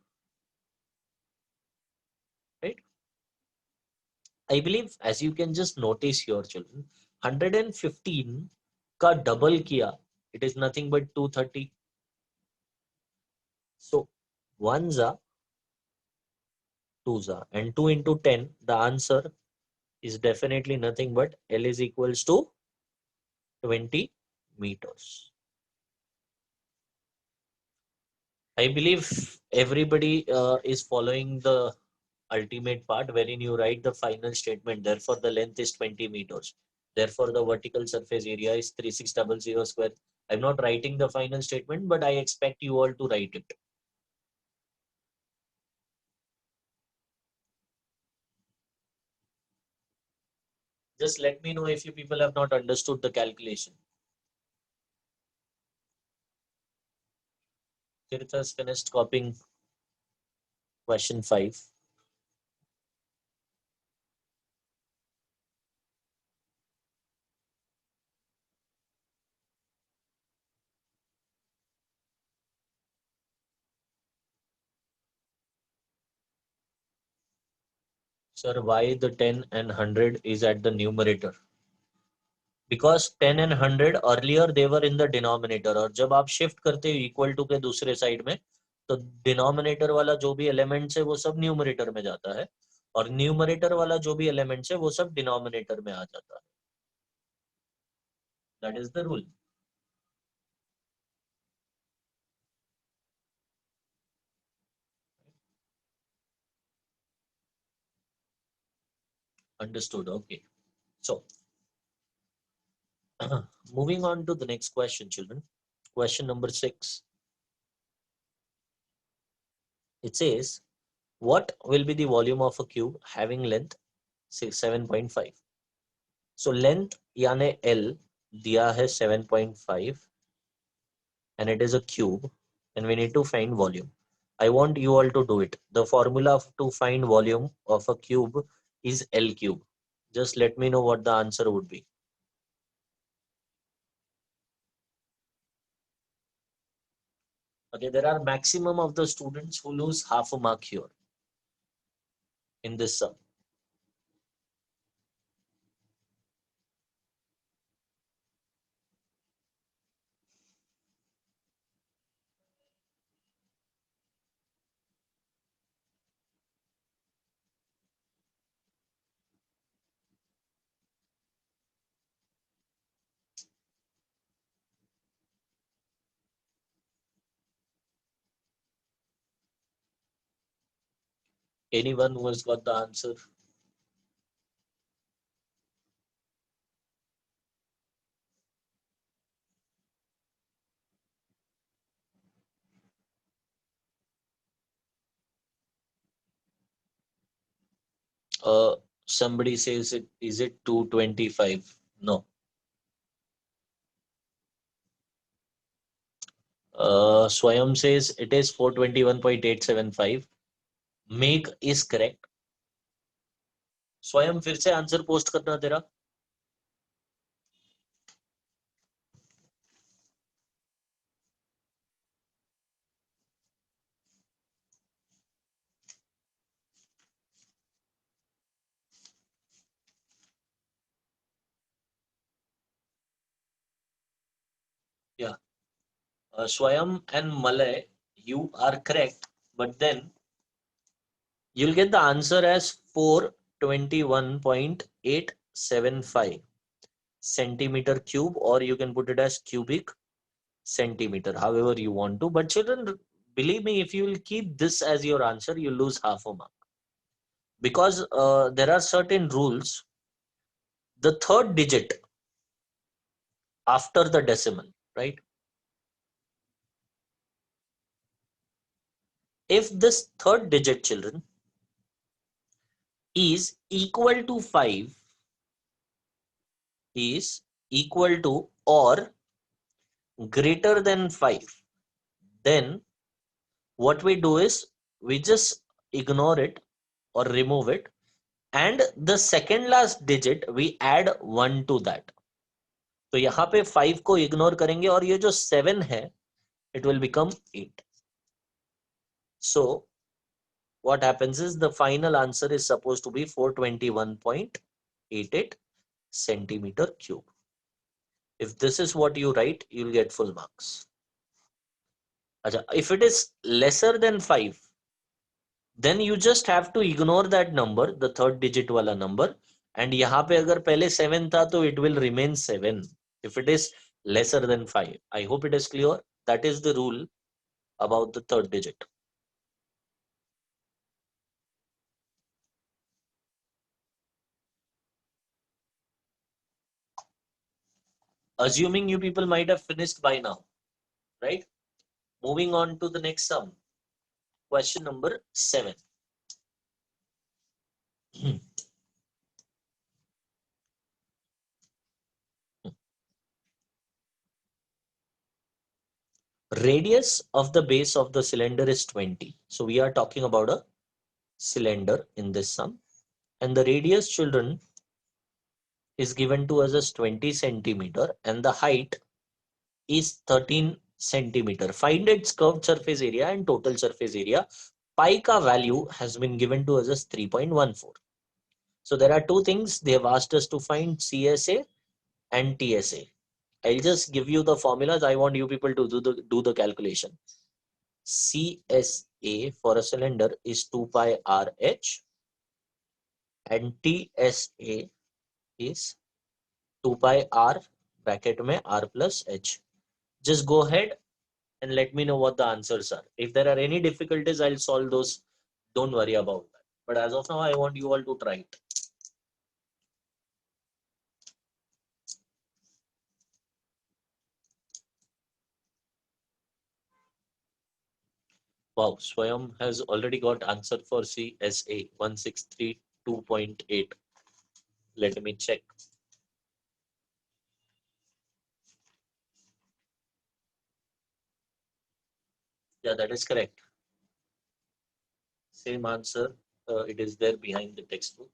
Right? I believe as you can just notice here children, 115 का double किया, it is nothing but 230. So ones are twos are, and 2 into 10, the answer is definitely nothing but L is equals to 20 meters. I believe everybody is following the ultimate part wherein you write the final statement. Therefore, the length is 20 meters. Therefore, the vertical surface area is 3600 square. I'm not writing the final statement, but I expect you all to write it. Just let me know if you people have not understood the calculation. Tirth has finished copying question 5. Sir, why the 10 and 100 is at the numerator? Because 10 and 100 earlier they were in the denominator, और जब आप shift करते हो equal to के दूसरे side में, तो denominator वाला जो भी एलिमेंट्स है वो सब न्यूमरेटर में जाता है, और न्यूमरेटर वाला जो भी एलिमेंट्स है वो सब डिनोमिनेटर में आ जाता है. That is the rule. Understood. Okay. So moving on to the next question, children. Question number 6. It says, what will be the volume of a cube having length 7.5? So length यानी L दिया है 7.5 and it is a cube, and we need to find volume. I want you all to do it. The formula to find volume of a cube is L cube. Just let me know what the answer would be. Okay, there are maximum of the students who lose half a mark here in this sum. Anyone who has got the answer? Somebody says it is it 225? No. Swayam says it is 421.875. Make is correct. स्वयं फिर से answer post करना तेरा. Yeah. Swayam and Malay, you are correct, but then you'll get the answer as 421.875 centimeter cube, or you can put it as cubic centimeter, however you want to. But children, believe me, if you will keep this as your answer, you lose half a mark. Because there are certain rules. The third digit after the decimal, right? If this third digit, children, is equal to 5, is equal to or greater than 5, then what we do is we just ignore it or remove it, and the second last digit we add 1 to that. तो यहाँ पे 5 को ignore करेंगे और ये जो 7 है, it will become 8. So what happens is the final answer is supposed to be 421.88 centimeter cube. If this is what you write, you'll get full marks. Acha, if it is lesser than 5, then you just have to ignore that number, the third digit wala number, and यहाँ पे अगर पहले 7 था तो it will remain 7 if it is lesser than 5. I hope it is clear. That is the rule about the third digit. Assuming you people might have finished by now, right? Moving on to the next sum. Question number 7. Radius of the base of the cylinder is 20. So we are talking about a cylinder in this sum. And the radius, children, is given to us as 20 centimeter and the height is 13 centimeter. Find its curved surface area and total surface area. Pi ka value has been given to us as 3.14. So there are two things they have asked us to find: CSA and TSA. I'll just give you the formulas. I want you people to do the calculation. CSA for a cylinder is 2 pi RH and TSA is 2 pi R bracket mein R plus H. Just go ahead and let me know what the answers are. If there are any difficulties, I'll solve those. Don't worry about that. But as of now, I want you all to try it. Wow, Swayam has already got answer for CSA 1632.8. Let me check. Yeah, that is correct. Same answer. It is there behind the textbook.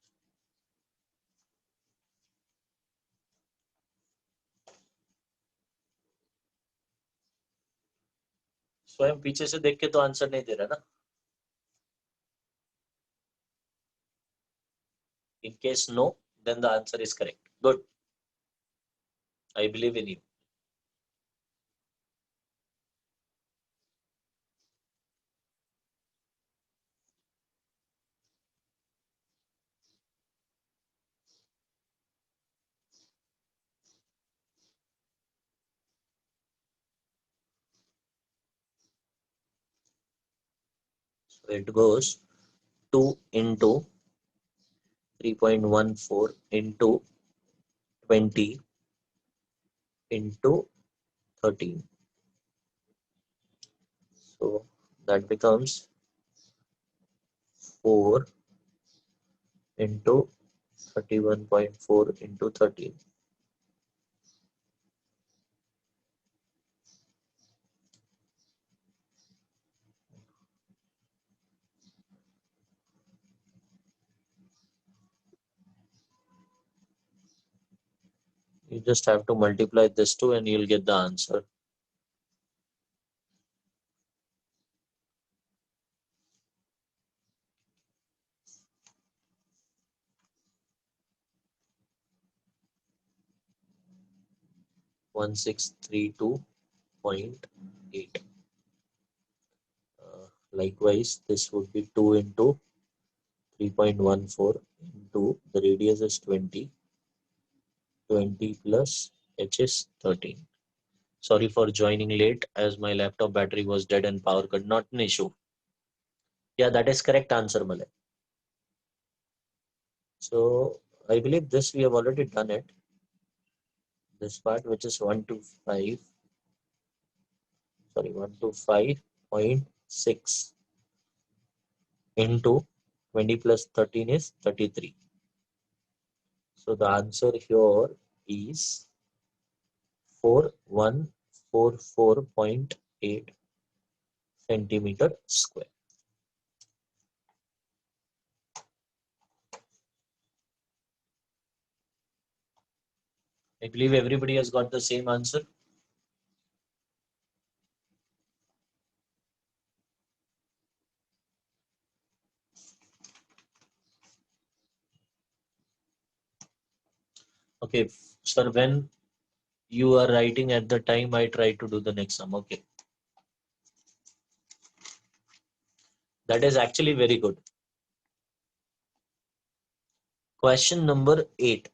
स्वयं पीछे से देख के तो answer नहीं दे रहा ना. In case no, then the answer is correct. Good. I believe in you. So it goes 2 into 3.14 into 20 into 13. So that becomes 4 into 31.4 into 13. You just have to multiply this two and you'll get the answer. One six three 2.8. Likewise, this would be 2 into 3.14 into the radius is 20. 20 plus H is 13. Sorry for joining late as my laptop battery was dead and power cut. Not an issue. Yeah, that is correct answer, Malay. So I believe this we have already done it. This part, which is 125. Sorry, 125.6 into 20 plus 13 is 33. So the answer here is 4144.8 centimeter square. I believe everybody has got the same answer. Okay, sir, when you are writing at the time, I try to do the next sum. Okay. That is actually very good. Question number 8.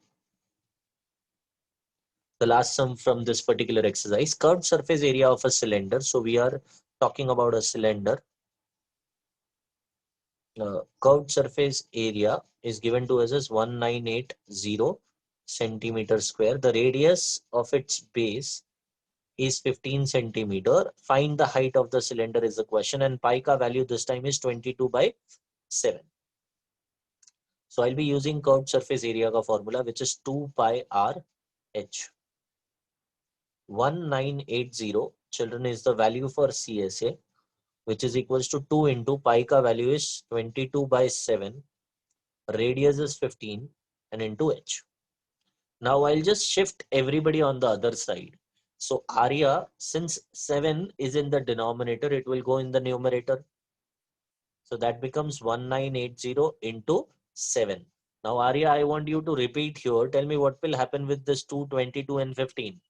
The last sum from this particular exercise. Curved surface area of a cylinder. So we are talking about a cylinder. Curved surface area is given to us as 1980 centimeter square. The radius of its base is 15 centimeter. Find the height of the cylinder is the question, and pi ka value this time is 22/7. So I'll be using curved surface area ka formula, which is 2 pi r h. 1980 children is the value for CSA, which is equals to 2 into pi ka value is 22/7. Radius is 15 and into h. Now I'll just shift everybody on the other side. So area, since 7 is in the denominator, it will go in the numerator. So that becomes 1980 into 7. Now Arya, I want you to repeat here. Tell me what will happen with this 2, 22 and 15.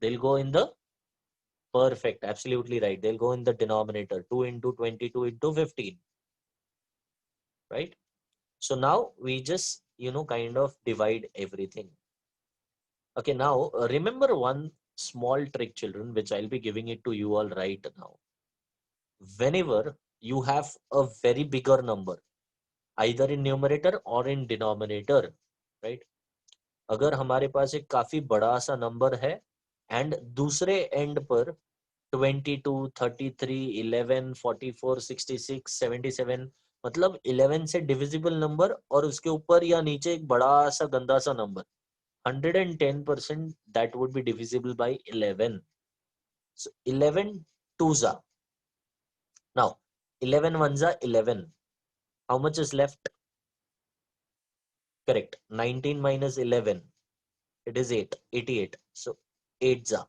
They'll go in the perfect, absolutely right. They'll go in the denominator. 2 into 22 into 15. Right? So now we just, kind of divide everything. Okay, now remember one small trick, children, which I'll be giving it to you all right now. Whenever you have a very bigger number, either in numerator or in denominator, right? अगर हमारे पास एक काफी बड़ा सा number है and दूसरे and पर 22, 33, 11, 44, 66, 77, मतलब 11 से डिविजिबल नंबर और उसके ऊपर या नीचे एक बड़ा सा गंदा सा number 110% that would be divisible by 11. So 11 twos are. Now 11 ones are 11. How much is left? Correct. 19 minus 11. It is 8. 88. So 8s are.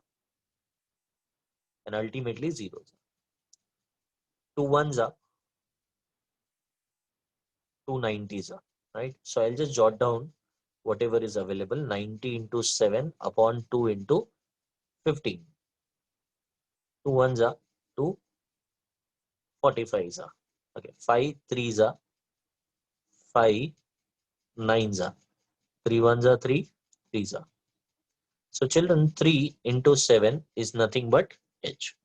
And ultimately zeros. 2 ones are. 2 90s are. Right. So I'll just jot down whatever is available. 90 into 7 upon 2 into 15. 2 ones are. 2 45s are. Okay. 5 threes are. 5 nines are. 3 ones are 3 threes are. So children, 3 into 7 is nothing but h.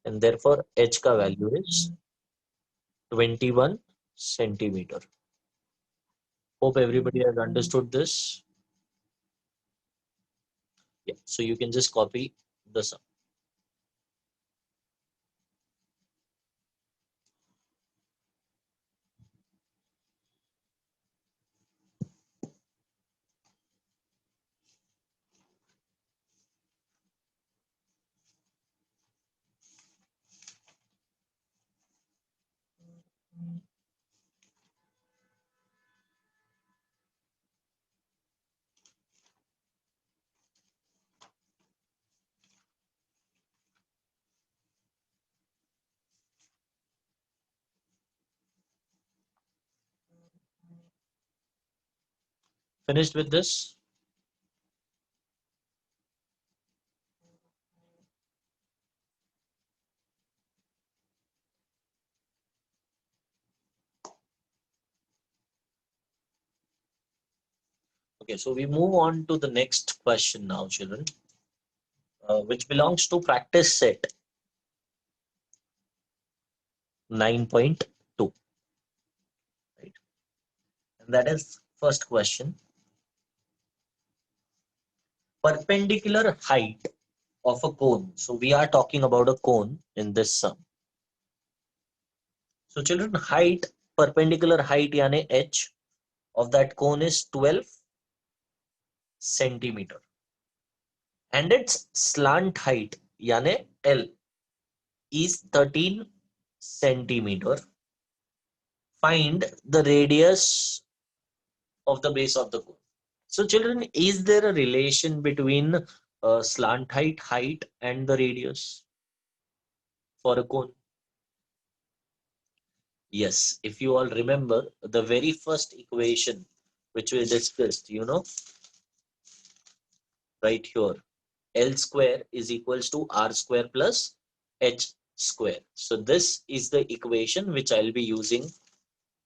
And therefore h ka value is 21 centimeter. Hope everybody has understood this. Yeah, so you can just copy the sum. Finished with this? Okay, so we move on to the next question now, children, which belongs to practice set 9.2. Right? And that is first question. Perpendicular height of a cone. So we are talking about a cone in this sum. So children, height, perpendicular height yani h of that cone is 12 centimeter. And its slant height yani L is 13 centimeter. Find the radius of the base of the cone. So children, is there a relation between slant height and the radius for a cone? Yes, if you all remember the very first equation which we discussed, right here. L square is equals to R square plus H square. So this is the equation which I'll be using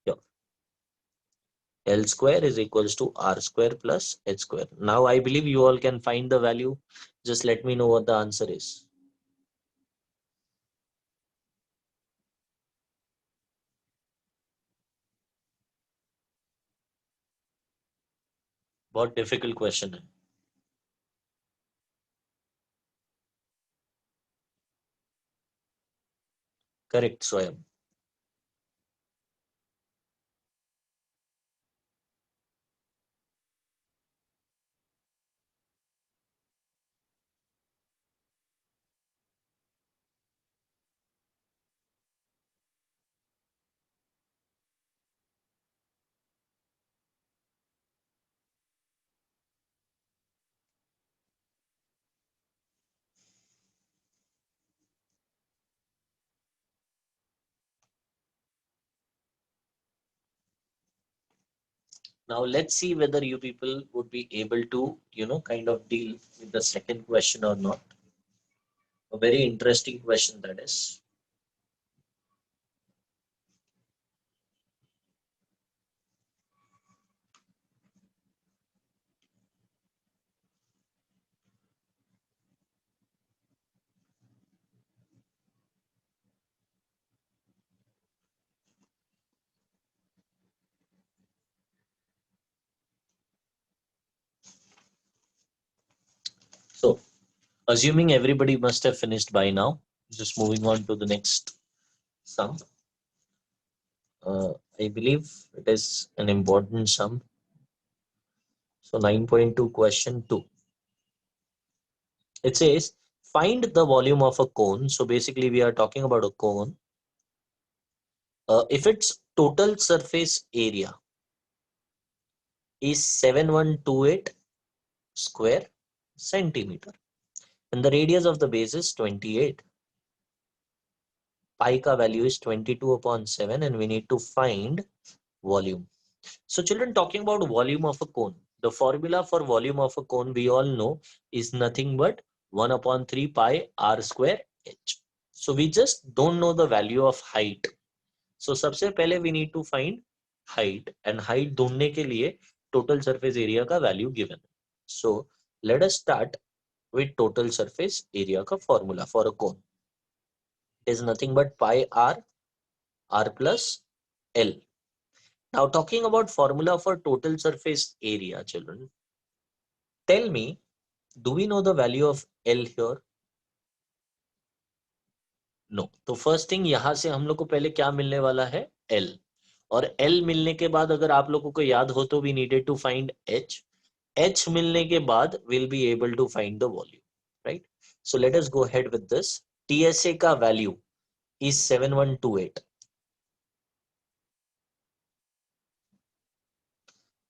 here. L square is equals to R square plus H square. Now I believe you all can find the value. Just let me know what the answer is. बहुत difficult question है. Correct, Swayam. Now let's see whether you people would be able to, kind of deal with the second question or not. A very interesting question that is. So, assuming everybody must have finished by now, just moving on to the next sum. I believe it is an important sum. So 9.2 question 2. It says find the volume of a cone. So basically we are talking about a cone. If its total surface area is 7128 square centimeter and the radius of the base is 28. Pi ka value is 22 upon 7 and we need to find volume. So children, talking about volume of a cone, the formula for volume of a cone we all know is nothing but 1 upon 3 pi r square h. So we just don't know the value of height. So सबसे पहले we need to find height and height ढूंढने के लिए total surface area का value given. So let us start with total surface area का formula for a cone. It is nothing but pi r plus L. Now talking about formula for total surface area, children, tell me, do we know the value of L here? No. तो first thing यहाँ से हम लोग को पहले क्या मिलने वाला है? L. और L मिलने के बाद अगर आप लोगों को याद हो तो we needed to find H. H मिलने के बाद we'll be able to find the volume, right? So let us go ahead with this. TSA का value is 7128.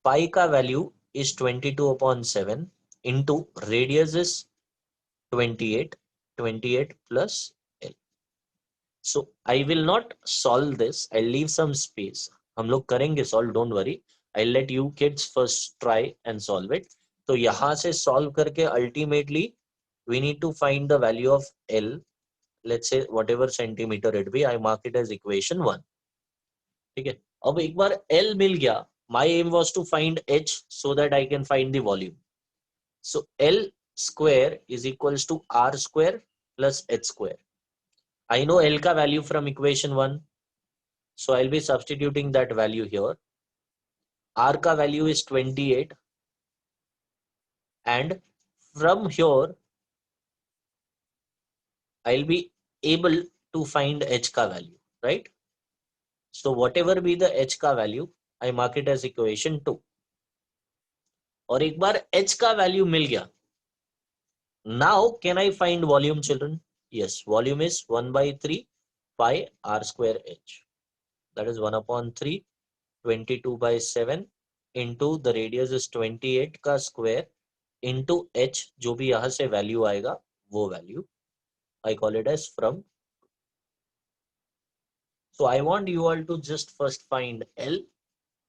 Pi का value is 22 upon 7 into radius is 28 plus L. So I will not solve this. I'll leave some space. हम लोग करेंगे solve, don't worry. I'll let you kids first try and solve it. तो यहाँ से solve करके ultimately we need to find the value of L. Let's say whatever centimeter it be, I mark it as equation 1. ठीक है. अब एक बार L मिल गया. My aim was to find H so that I can find the volume. So L square is equals to R square plus H square. I know L ka value from equation 1. So I'll be substituting that value here. R ka value is 28. And from here, I'll be able to find H ka value, right? So whatever be the H ka value, I mark it as equation 2. और एक बार H का value मिल गया. Now can I find volume, children? Yes, volume is 1 by 3 pi r square h. That is 1 upon 3, 22 by 7 into the radius is 28 का square into h, जो भी यहाँ से value आएगा वो value. I call it as from. So I want you all to just first find L,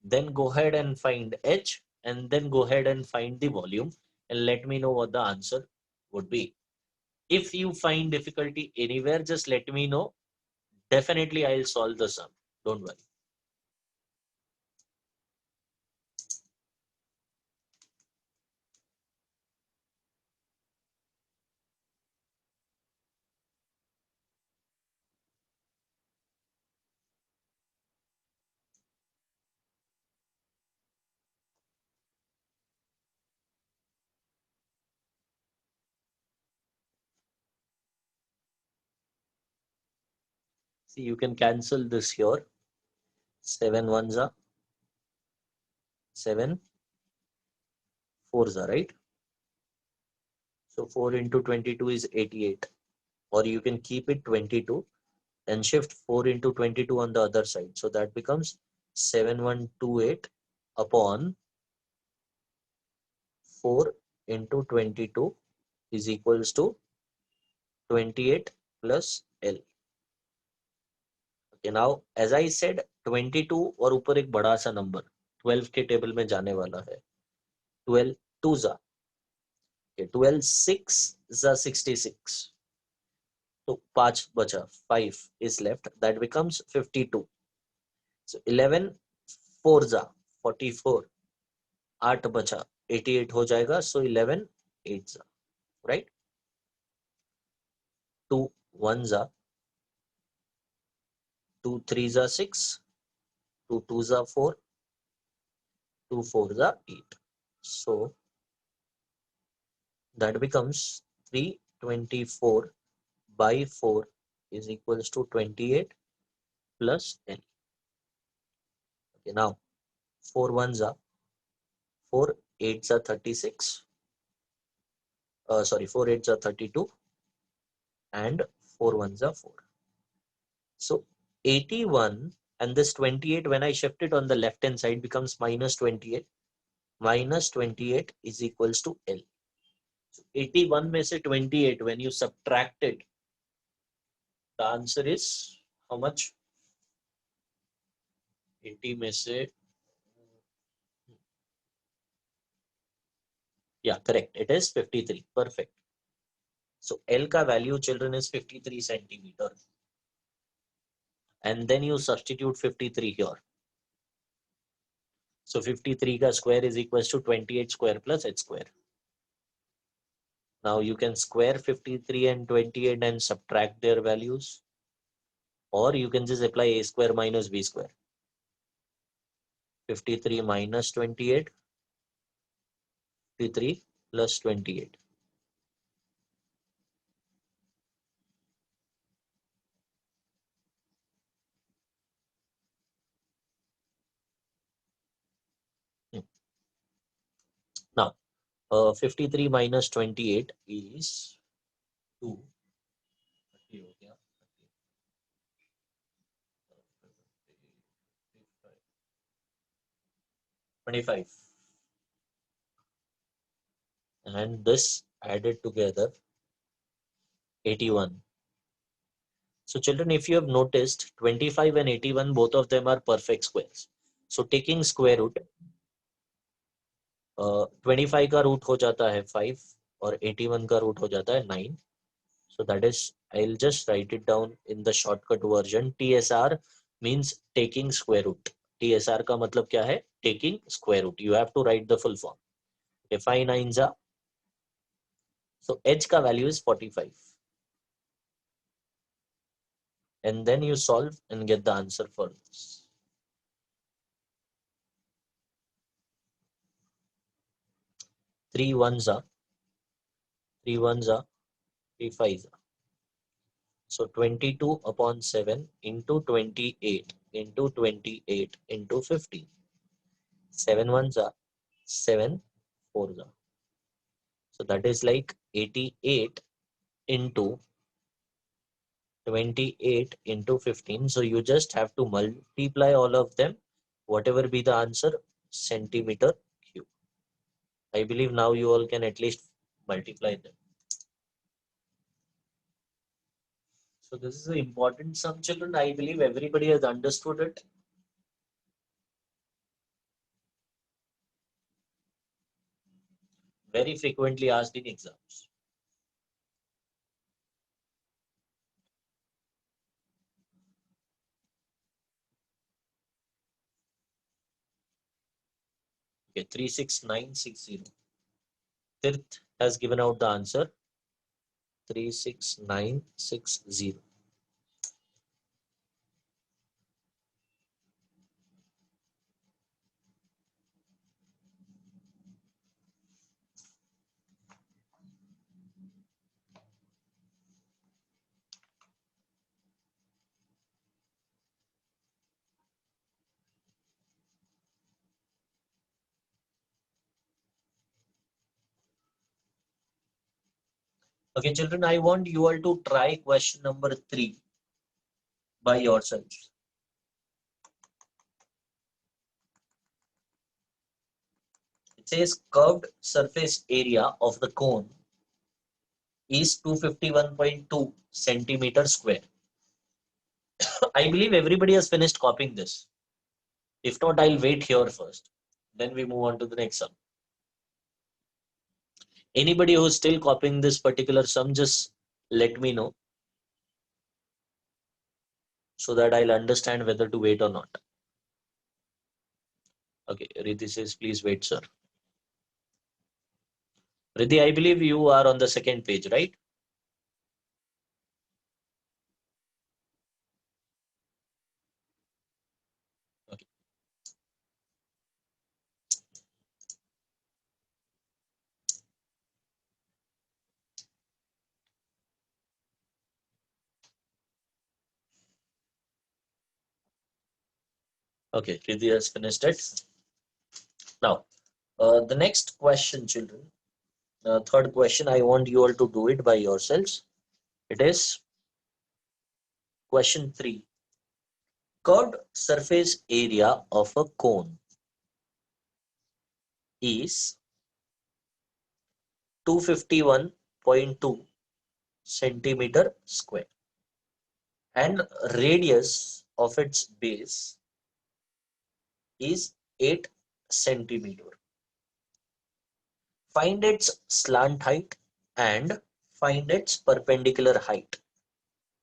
then go ahead and find H, and then go ahead and find the volume. and let me know what the answer would be. If you find difficulty anywhere, just let me know. Definitely I'll solve the sum. Don't worry. See, you can cancel this here. 7 ones are 7 fours are, right? So 4 into 22 is 88. Or you can keep it 22 and shift 4 into 22 on the other side. So that becomes 7128 upon 4 into 22 is equals to 28 plus L. Okay, now as I said 22 और ऊपर एक बड़ा सा number 12 के table में जाने वाला है. 12 2s are, okay, 12 6 is 66. So 5 बचा, 5 is left, that becomes 52. So 11 4s are 44. 8 बचा, 88 हो जाएगा. So 11 8s are, right? 2 1s are, 2 3s are 6, 2 2s are 4, 2 4s are 8. So that becomes 324 by 4 is equals to 28 plus N. Okay, now 4 1s are 4 8s are 36. Sorry, 4 8s are 32 and 4 1s are 4. So 81 and this 28, when I shift it on the left hand side, becomes minus 28. Minus 28 is equals to L. So 81 में से 28, when you subtract it, the answer is how much? 80 में से, yeah, correct. It is 53. Perfect. So L का value, children, is 53 centimeter. And then you substitute 53 here. So 53 का square is equals to 28 square plus h square. Now you can square 53 and 28 and subtract their values. Or you can just apply a square minus b square. 53 minus 28. 53 plus 28. Now, 53 minus 28 is 2. 25. And this added together 81. So children, if you have noticed, 25 and 81, both of them are perfect squares. So taking square root, 25 का root हो जाता है 5 और 81 का root हो जाता है 9. So that is, I'll just write it down in the shortcut version. TSR means taking square root. TSR का मतलब क्या है? Taking square root. You have to write the full form. Okay, 5 9s are. So h का value is 45. And then you solve and get the answer for this. 3 1s are, 3 1s are, 3 5s are. So 22 upon 7 into 28 into 28 into 50. 7 1s are, 7 4s are. So that is like 88 into 28 into 15. So you just have to multiply all of them, whatever be the answer, centimeter cube. I believe now you all can at least multiply them. So this is an important sum, children. I believe everybody has understood it. Very frequently asked in exams. Okay, 36960. Tirth has given out the answer 36960. Okay, children, I want you all to try question number 3 by yourselves. It says curved surface area of the cone is 251.2 centimeter square. I believe everybody has finished copying this. If not, I'll wait here first. Then we move on to the next sum. Anybody who's still copying this particular sum, just let me know so that I'll understand whether to wait or not. Okay, Riddhi says, please wait, sir. Riddhi, I believe you are on the second page, right? Okay. Okay, Riddhi has finished it. Now, the next question, children, third question, I want you all to do it by yourselves. It is question 3. Curved surface area of a cone is 251.2 centimeter square and radius of its base is 8 centimeter. Find its slant height and find its perpendicular height.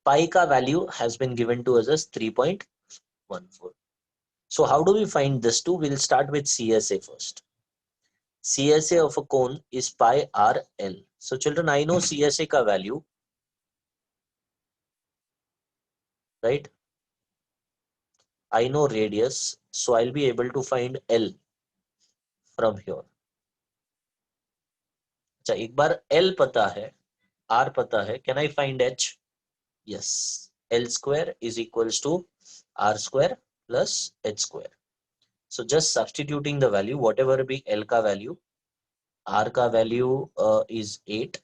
Pi ka value has been given to us as 3.14. So how do we find this two? We'll start with CSA first. CSA of a cone is pi r L. So children, I know CSA ka value, right? I know radius, so I'll be able to find L from here. अच्छा, एक बार L पता है, R पता है, can I find H? Yes, L square is equals to R square plus H square. So just substituting the value, whatever be L ka value, R ka value is 8.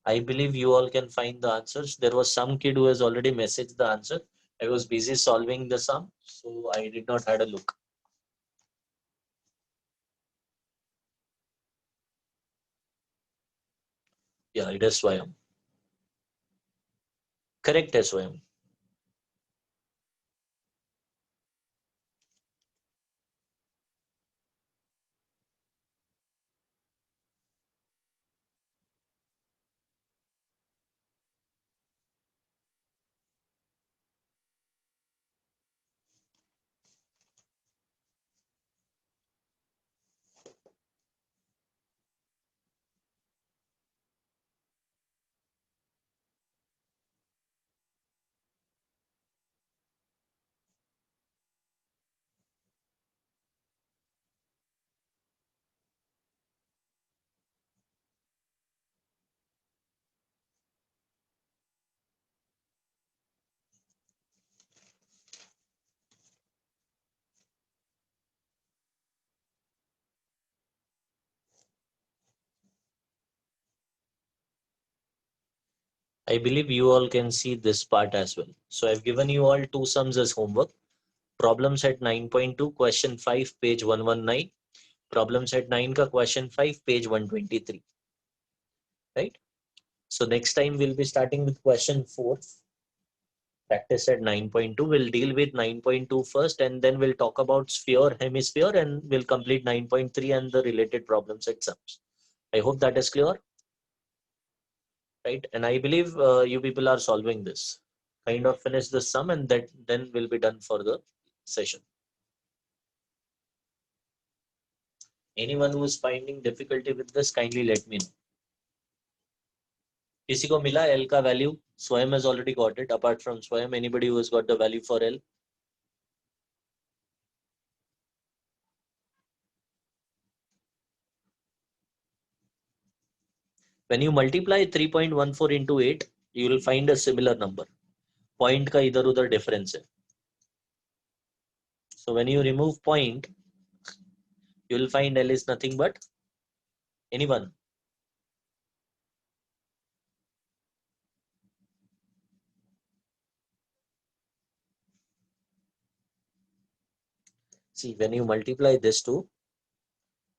I believe you all can find the answers. There was some kid who has already messaged the answer. I was busy solving the sum, so I did not had a look. Yeah, it is Swayam. Correct, Swayam. I believe you all can see this part as well. So I've given you all two sums as homework. Problem set 9.2, question 5, page 119. Problem set 9 ka question 5, page 123. Right? So next time we'll be starting with question 4. Practice at 9.2. We'll deal with 9.2 first, and then we'll talk about sphere, hemisphere, and we'll complete 9.3 and the related problems at sums. I hope that is clear, right? And I believe you people are solving this. Kind of finish the sum, and that then we'll be done for the session. Anyone who is finding difficulty with this, kindly let me know. किसी को मिला L का value? Swayam has already got it. Apart from Swayam, anybody who has got the value for L? When you multiply 3.14 into 8, you will find a similar number. Point का इधर उधर difference है. So when you remove point, you will find L is nothing but anyone. See, when you multiply this two,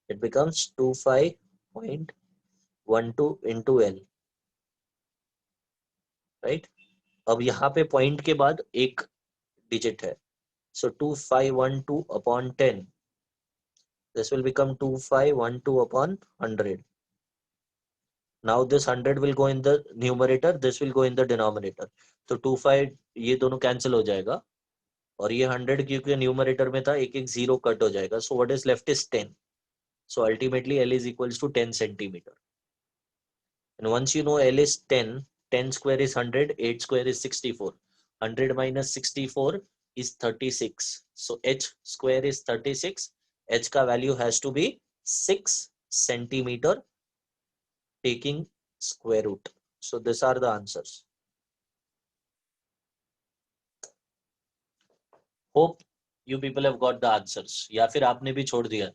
it becomes 25.12 into L. Right? अब यहाँ पे point के बाद एक digit है. So 2512 upon 10. This will become 2512 upon 100. Now this 100 will go in the numerator, this will go in the denominator. तो 25 ये दोनों cancel हो जाएगा और ये 100 क्योंकि न्यूमरेटर में था एक एक जीरो कट हो जाएगा. So what is left is 10. So ultimately L is equals to 10 centimeter. And once you know L is 10, 10 square is 100, 8 square is 64. 100 minus 64 is 36. So H square is 36. H का value has to be 6 centimeter taking square root. So these are the answers. Hope you people have got the answers. या फिर आपने भी छोड़ दिया.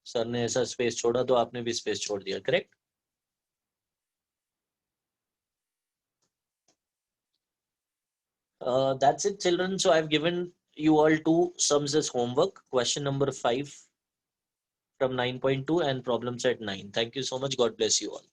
Sir ने ऐसा space छोड़ा तो आपने भी स्पेस छोड़ दिया. Correct? That's it, children. So I've given you all two sums as homework. Question number 5 from 9.2 and problems at 9. Thank you so much. God bless you all.